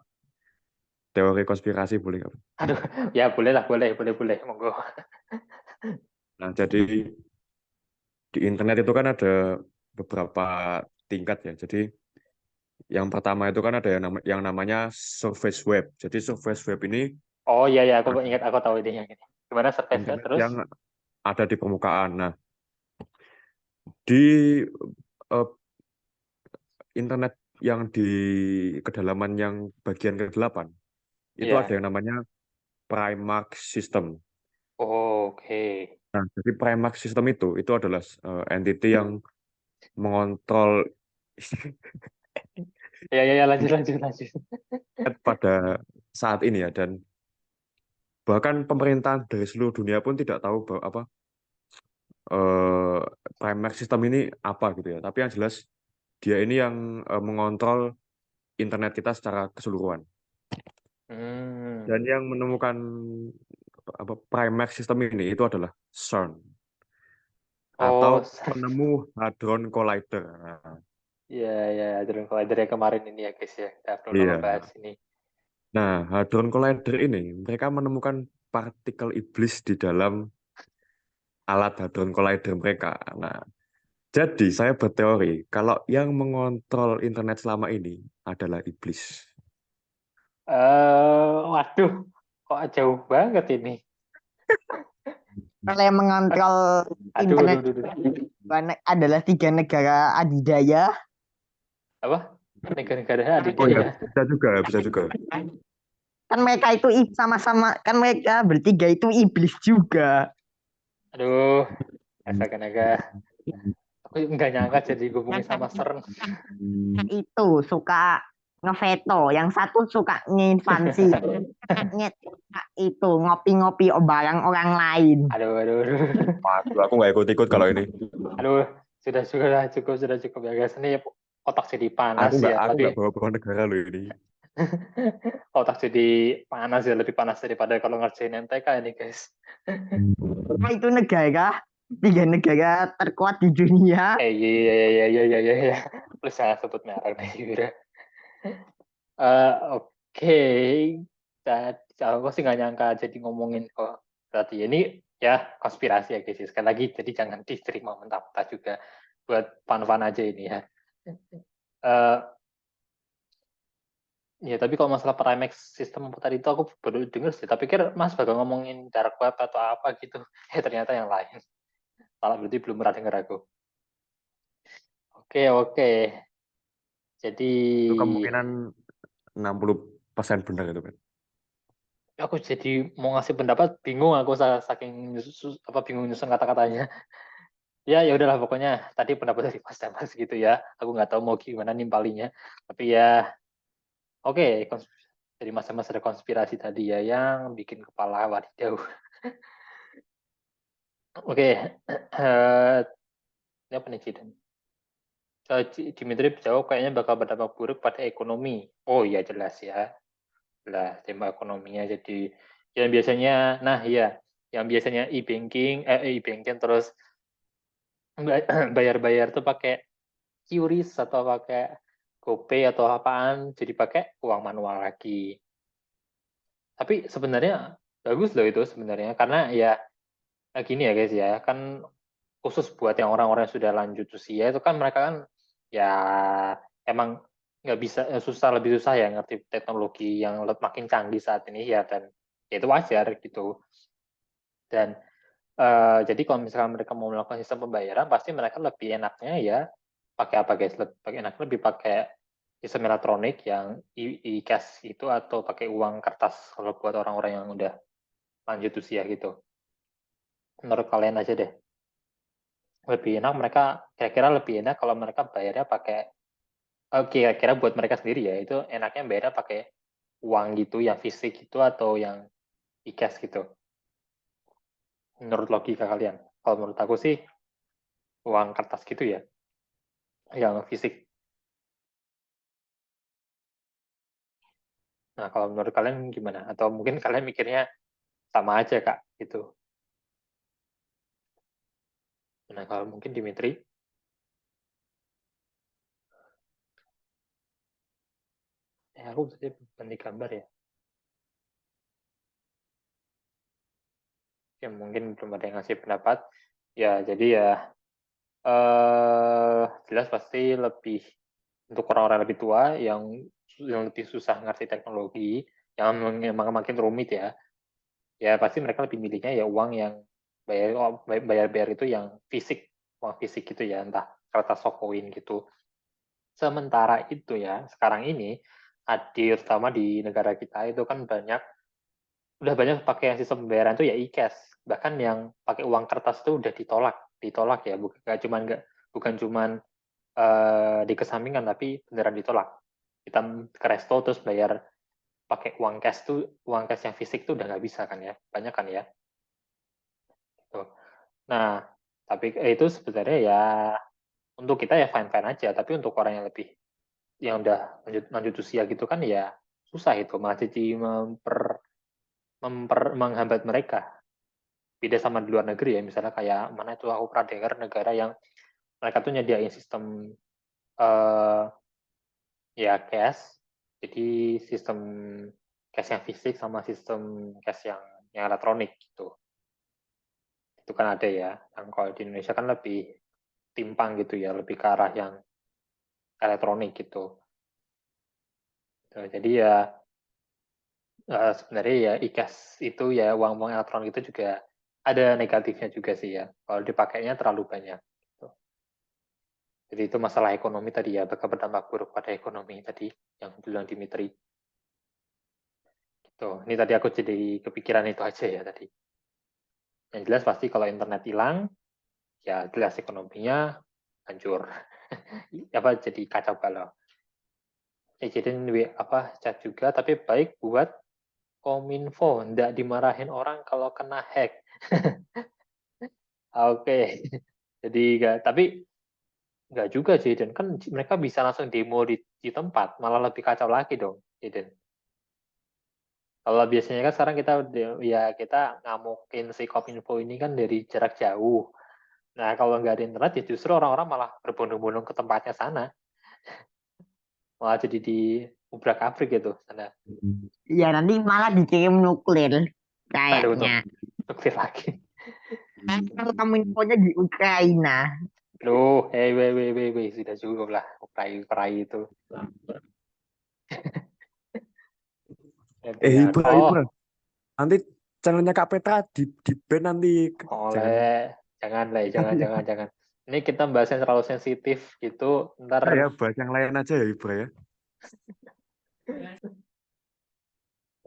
teori konspirasi boleh nggak? Aduh, ya boleh lah, boleh, monggo. Nah, jadi di internet itu kan ada beberapa tingkat ya. Jadi yang pertama itu kan ada yang namanya surface web. Jadi surface web ini Oh iya, aku ingat, aku tahu ini yang ini. Gimana surface-nya internet terus? yang ada di permukaan. Nah, di eh, internet yang di kedalaman yang bagian ke-8 itu ada Iya. yang namanya Primark System. Oke. Nah, jadi Primark System itu adalah entity yang mengontrol Ya, lanjut. pada saat ini ya, dan bahkan pemerintahan dari seluruh dunia pun tidak tahu bahwa eh, Primark System ini apa gitu ya. Tapi yang jelas dia ini yang mengontrol internet kita secara keseluruhan. Hmm. Dan yang menemukan Primark System ini itu adalah CERN atau Oh, penemu Hadron Collider. Nah, ya, Hadron Collider yang kemarin ini ya, guys ya. Kita pernah iya. ngebahas ini. Nah, Hadron Collider ini mereka menemukan partikel iblis di dalam alat Hadron Collider mereka. Nah, jadi saya berteori kalau yang mengontrol internet selama ini adalah iblis. Waduh, kok jauh banget ini. Kalau yang mengontrol internet Aduh. adalah 3 negara adidaya. Apa? Negara-negara Oh ya, adidaya. bisa juga. Kan mereka itu sama-sama, kan mereka bertiga itu iblis juga. Aduh, astaga, aku nggak nyangka jadi Yang hubungin sama satu CERN. itu suka ngeveto, yang satu suka nginvasi, suka itu ngopi-ngopi barang orang lain. Aduh. Waduh, aku nggak ikut-ikut kalau ini. Aduh, sudah cukup ya guys. Ini otak jadi panas ya. Aku nggak Lebih bawa negara loh ini. otak jadi panas ya, lebih panas daripada kalau ngerjain MTK ini guys. Nah, itu negara, 3 negara terkuat di dunia. Iya. Plus saya sebut merek deh, Yura. Oke, aku sih nggak nyangka jadi ngomongin kok. Berarti ini ya konspirasi ya guys. Sekali lagi, jadi jangan diterima mentah-mentah juga. Buat fun-fun aja ini ya. Eh, Ya, tapi kalau masalah Primex sistem tadi itu aku baru denger sih. Tapi pikir Mas bakal ngomongin dark web atau apa gitu. Ternyata yang lain. Salah, berarti belum pernah denger aku. Oke. Jadi Itu kemungkinan 60% benar itu kan. aku jadi mau ngasih pendapat bingung aku saking bingung nyusun kata-katanya. Ya udahlah pokoknya tadi pendapat dari Mas Damas gitu ya. Aku nggak tahu mau gimana nimpalinya. Tapi ya oke, dari Mas Damas ada konspirasi tadi ya yang bikin kepala wadidau. Oke, ini apa nih Cidan? Dimitri jawab kayaknya bakal berdampak buruk pada ekonomi. Oh iya jelas ya. Lah, tema ekonominya jadi yang biasanya, nah iya, yang biasanya e-banking terus bayar-bayar tuh pakai QRIS atau pakai GoPay atau apaan, jadi pakai uang manual lagi. Tapi sebenarnya bagus loh itu sebenarnya, karena ya gini ya guys ya, kan khusus buat yang orang-orang yang sudah lanjut usia itu kan mereka kan ya emang nggak bisa lebih susah ya ngerti teknologi yang makin canggih saat ini ya, dan ya itu wajar gitu. Dan jadi kalau misalkan mereka mau melakukan sistem pembayaran pasti mereka lebih enaknya ya pakai apa guys, lebih enak lebih pakai sistem elektronik yang e-cash itu atau pakai uang kertas kalau buat orang-orang yang udah lanjut usia gitu. Menurut kalian aja deh, lebih enak mereka, kira-kira lebih enak kalau mereka bayarnya pakai kira-kira buat mereka sendiri ya, itu enaknya bayarnya pakai uang gitu yang fisik gitu atau yang e-cash gitu, menurut logika kalian? Kalau menurut aku sih uang kertas gitu ya, yang fisik. Nah, kalau menurut kalian gimana? Atau mungkin kalian mikirnya sama aja kak gitu? Nah, kalau mungkin Dimitri, aku tadi ganti gambar ya. Ya mungkin belum ada yang ngasih pendapat. Ya, jadi ya jelas pasti lebih untuk orang-orang lebih tua yang lebih susah ngerti teknologi, yang memang makin rumit ya. Ya pasti mereka lebih milihnya ya uang yang bayar itu yang fisik, uang fisik gitu ya, entah kertas atau koin gitu. Sementara itu ya, sekarang ini terutama di negara kita itu kan udah banyak pakai yang sistem pembayaran itu ya e-cash. Bahkan yang pakai uang kertas itu udah ditolak ya, bukan cuman dikesampingkan tapi beneran ditolak. Kita ke resto terus bayar pakai uang cash yang fisik tuh udah nggak bisa kan ya, banyak kan ya. Tuh. Nah, tapi itu sebenarnya ya untuk kita ya fine fine aja, tapi untuk orang yang udah lanjut usia gitu kan ya susah itu, malah jadi menghambat mereka. Beda sama di luar negeri ya, misalnya kayak mana itu aku pernah dengar negara yang mereka tuh nyediain sistem eh, ya cash, jadi sistem cash yang fisik sama sistem cash yang elektronik gitu. Itu kan ada ya. Yang kalau di Indonesia kan lebih timpang gitu ya, lebih ke arah yang elektronik gitu. Jadi ya sebenarnya ya e-cash itu ya uang-uang elektronik itu juga ada negatifnya juga sih ya. Kalau dipakainya terlalu banyak. Gitu. Jadi itu masalah ekonomi tadi ya, bakal berdampak buruk pada ekonomi tadi yang bilang Dimitri. Gitu. Ini tadi aku jadi kepikiran itu aja ya tadi. Yang jelas pasti kalau internet hilang, ya jelas ekonominya hancur. Apa jadi kacau balau. Jadi chat juga, tapi baik buat kominfo, nggak dimarahin orang kalau kena hack. Oke, jadi tapi nggak juga Jaden, kan mereka bisa langsung demo di tempat, malah lebih kacau lagi dong, Jaden. Kalau biasanya kan sekarang kita ngamukin si kominfo ini kan dari jarak jauh. Nah kalau nggak ada internet ya justru orang-orang malah berbondong-bondong ke tempatnya sana, malah jadi di ubrak-abrik gitu sana. Ya nanti malah dikirim nuklir Aduh, untuk kayaknya. nuklir lagi. Kan kominfonya di Ukraina. Loh, weh, sudah cukup lah perai itu. Jangan. Ibra, Oh, Ibra. Nanti channelnya Kak Petra di ban nanti. Jangan. jangan. Ini kita bahas yang terlalu sensitif gitu, ntar. Ya, bahas yang lain aja ya, Ibra ya.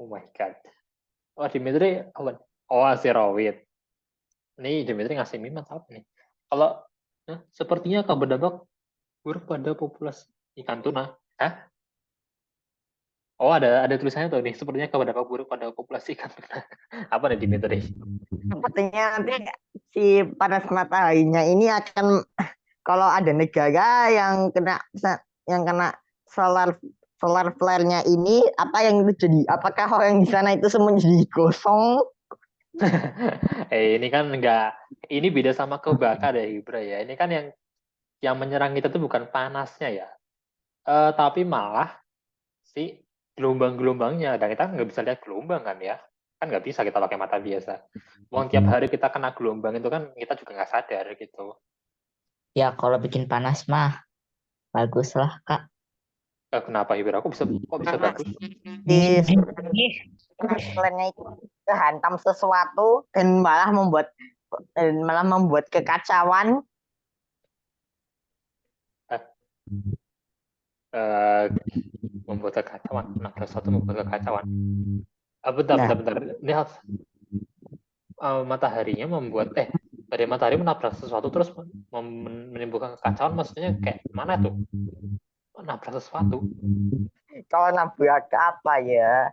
Oh my god. Oh, Dimitri, si Rawit. Nih, Dimitri ngasih meme apa nih? Kalau sepertinya akan berdampak buruk pada populasi ikan tuna. Hah? Oh, ada tulisannya tuh nih. Sepertinya akan berdampak buruk pada populasi ikan tuna. Apa nih, Dimitri? Sepertinya nanti si panas mataharinya ini akan, kalau ada negara yang kena solar solar flare-nya ini, apa yang terjadi? Apakah orang di sana itu semua jadi gosong? Ini kan ini beda sama kebakar ya Ibra ya. Ini kan yang menyerang kita tuh bukan panasnya ya, tapi malah si gelombang-gelombangnya. Dan kita nggak bisa lihat gelombang kan ya, kan nggak bisa kita pakai mata biasa. Wong tiap hari kita kena gelombang itu kan kita juga nggak sadar gitu. Ya, kalau bikin panas mah bagus lah, Kak. Kenapa Ibra? Kok bisa bagus? Di solar flare-nya itu kehantam sesuatu dan malah membuat kekacauan. Eh, Membuat kekacauan. Nah, sesuatu membuat kekacauan. Bentar. Ini mataharinya membuat dari matahari menabrak sesuatu terus menimbulkan kekacauan, maksudnya kayak mana tuh? Nabrak sesuatu. Kalau nabrak apa ya?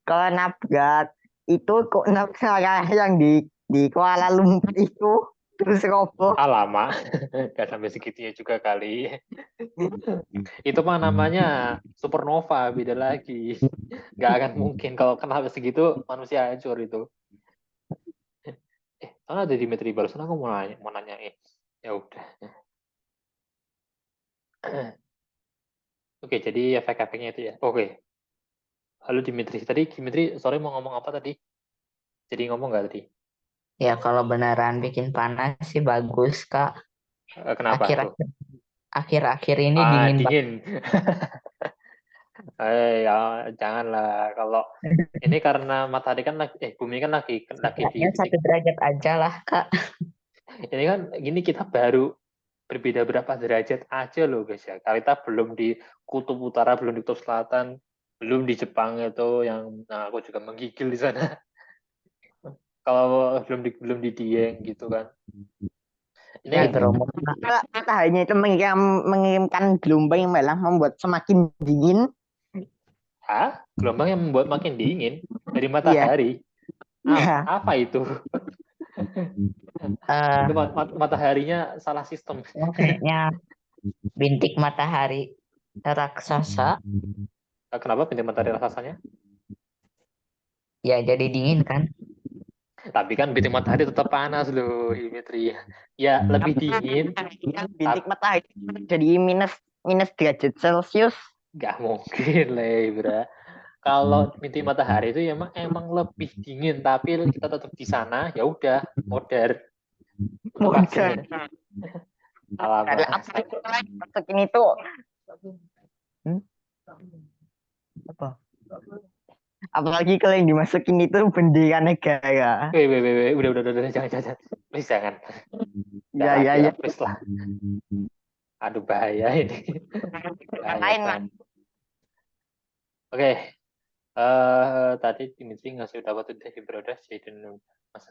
Kalau nabrak itu kok nabrak yang di Kuala Lumpur itu terus roboh. Lama. Gak sampai segitunya juga kali. Itu mah namanya supernova, beda lagi. Gak akan mungkin kalau kena segitu manusia hancur itu. Soalnya ada Dimitri barusan aku mau nanya ya udah. Oke, jadi efek-efeknya itu ya. Oke. Halo Dimitri. Dimitri, sorry, mau ngomong apa tadi? Jadi ngomong nggak tadi? Ya, kalau beneran bikin panas sih bagus, Kak. Kenapa tuh? Akhir-akhir ini dingin banget. Dingin. Ya, janganlah. Kalau ini karena matahari kan bumi kan lagi di Setidaknya titik. 1 derajat aja lah, Kak. Ini kan gini, kita baru berbeda berapa derajat aja loh guys ya. Kita belum di kutub utara, belum di kutub selatan, belum di Jepang itu yang aku juga menggigil di sana. Kalau belum di Dieng gitu kan. Ya, Ini Bromo. Kalau mataharinya itu mengirimkan gelombang yang malah membuat semakin dingin. gelombang yang membuat makin dingin dari Iya. matahari. Iya. Apa itu? Itu mataharinya salah sistem. Kayaknya bintik matahari raksasa. Kenapa bintik matahari raksasanya? Ya, jadi dingin kan? Tapi kan bintik matahari tetap panas loh, Dimitri. Ya, lebih dingin. Bintik matahari jadi minus derajat Celcius. Gak mungkin lah, Bra. Kalau bintik matahari itu emang lebih dingin, tapi kita tetap di sana, ya udah, modern. Modern. Alamak. Masukin itu apa? Apalagi kalau yang dimasukin itu bendera negara. Udah, jangan. Please, jangan. Ya. Please lah. Aduh, bahaya ini. Lain, Mas. Oke. Tadi Dimitri ngasih udah waktu dari Brodas, Jaden,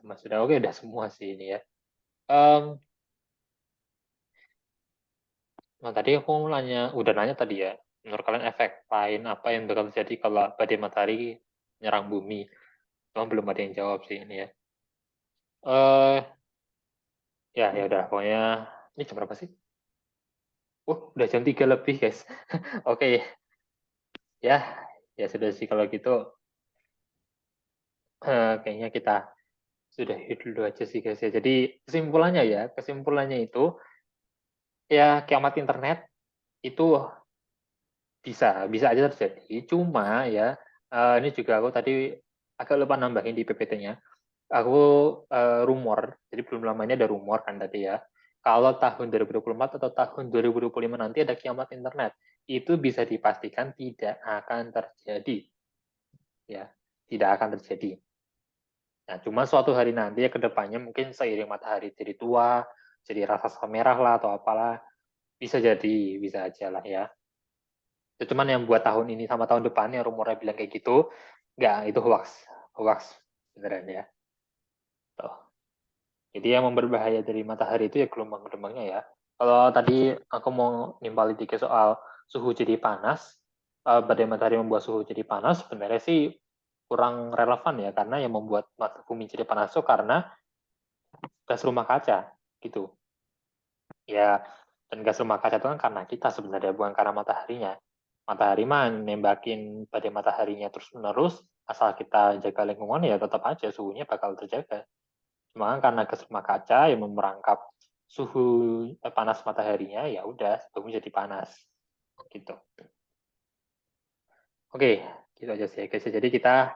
Mas sudah oke, udah semua sih ini ya. Nah tadi aku nanya tadi ya, menurut kalian efek lain apa yang bakal terjadi kalau badai matahari nyerang bumi? Cuma belum ada yang jawab sih ini ya. Ya udah, pokoknya ini jam berapa sih? Udah jam 3 lebih guys. Oke, ya sudah sih kalau gitu. Kayaknya kita sudah dulu aja sih guys ya. Jadi kesimpulannya itu ya kiamat internet itu bisa aja terjadi. Cuma ya ini juga aku tadi agak lupa nambahin di PPT-nya. Aku rumor, jadi belum lama ini ada rumor kan tadi ya. Kalau tahun 2024 atau tahun 2025 nanti ada kiamat internet, itu bisa dipastikan tidak akan terjadi. Ya, tidak akan terjadi. Nah, cuma suatu hari nanti ya ke depannya mungkin seiring matahari jadi tua, jadi raksasa merah lah atau apalah, bisa aja lah ya. Itu cuman yang buat tahun ini sama tahun depannya rumornya bilang kayak gitu, enggak, itu hoax beneran ya. Tuh. Jadi yang berbahaya dari matahari itu ya gelombang-gelombangnya ya. Kalau tadi aku mau nimpali dikit soal suhu jadi panas, badai matahari membuat suhu jadi panas, sebenarnya sih kurang relevan ya, karena yang membuat bumi jadi panas itu karena gas rumah kaca gitu. Ya, dan gas rumah kaca itu kan karena kita sebenarnya, bukan karena mataharinya. Matahari mah nembakin badai mataharinya terus-menerus, asal kita jaga lingkungan ya tetap aja suhunya bakal terjaga. Cuma kan karena gas rumah kaca yang merangkap suhu panas mataharinya, ya udah bumi jadi panas gitu. Oke, gitu aja sih guys. Jadi kita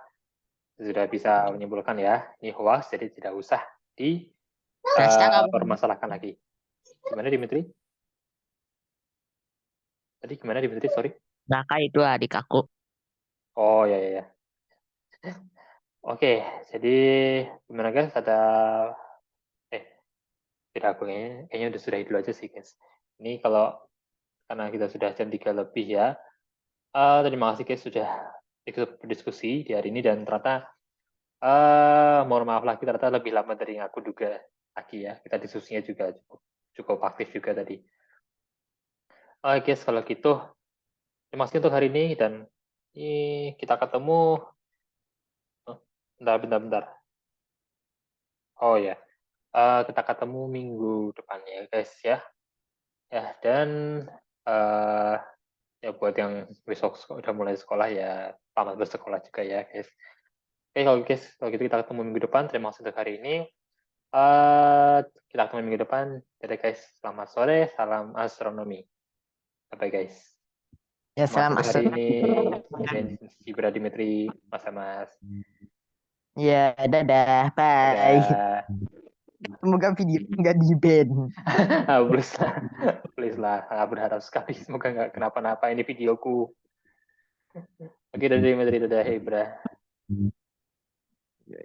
sudah bisa menyimpulkan ya, ini hoax, jadi tidak usah dipermasalahkan lagi. Gimana Dimitri? Tadi gimana Dimitri? Sorry. Raka itu adik aku. Oh ya. Oke, jadi gimana guys? Tidak, aku kayaknya udah sudahi dulu aja sih guys. Ini karena kita sudah jam 3 lebih ya. Terima kasih guys sudah ikut berdiskusi di hari ini, dan ternyata mohon maaf lagi ternyata lebih lama dari yang aku duga lagi ya. Kita diskusinya juga cukup aktif juga tadi. Oke guys, kalau gitu terima kasih untuk hari ini, dan kita ketemu. Bentar. Oh ya, kita ketemu minggu depan ya guys ya. Ya, dan ya buat yang besok udah mulai sekolah ya selamat bersekolah juga ya guys. Oke kalau gitu kita ketemu minggu depan. Terima kasih untuk hari ini. Kita ketemu minggu depan. Dadah guys, selamat sore, salam astronomi. Bye guys. Ya, Terima kasih salam untuk hari astronomi. ini. Ibra Dimitri, Mas. Ya, dadah, bye. Dadah. Semoga video nggak di-ban. Please lah, nggak berharap sekali. Semoga nggak kenapa-napa ini videoku. Oke, dadah Dimitri, dadah Ibra. Ya,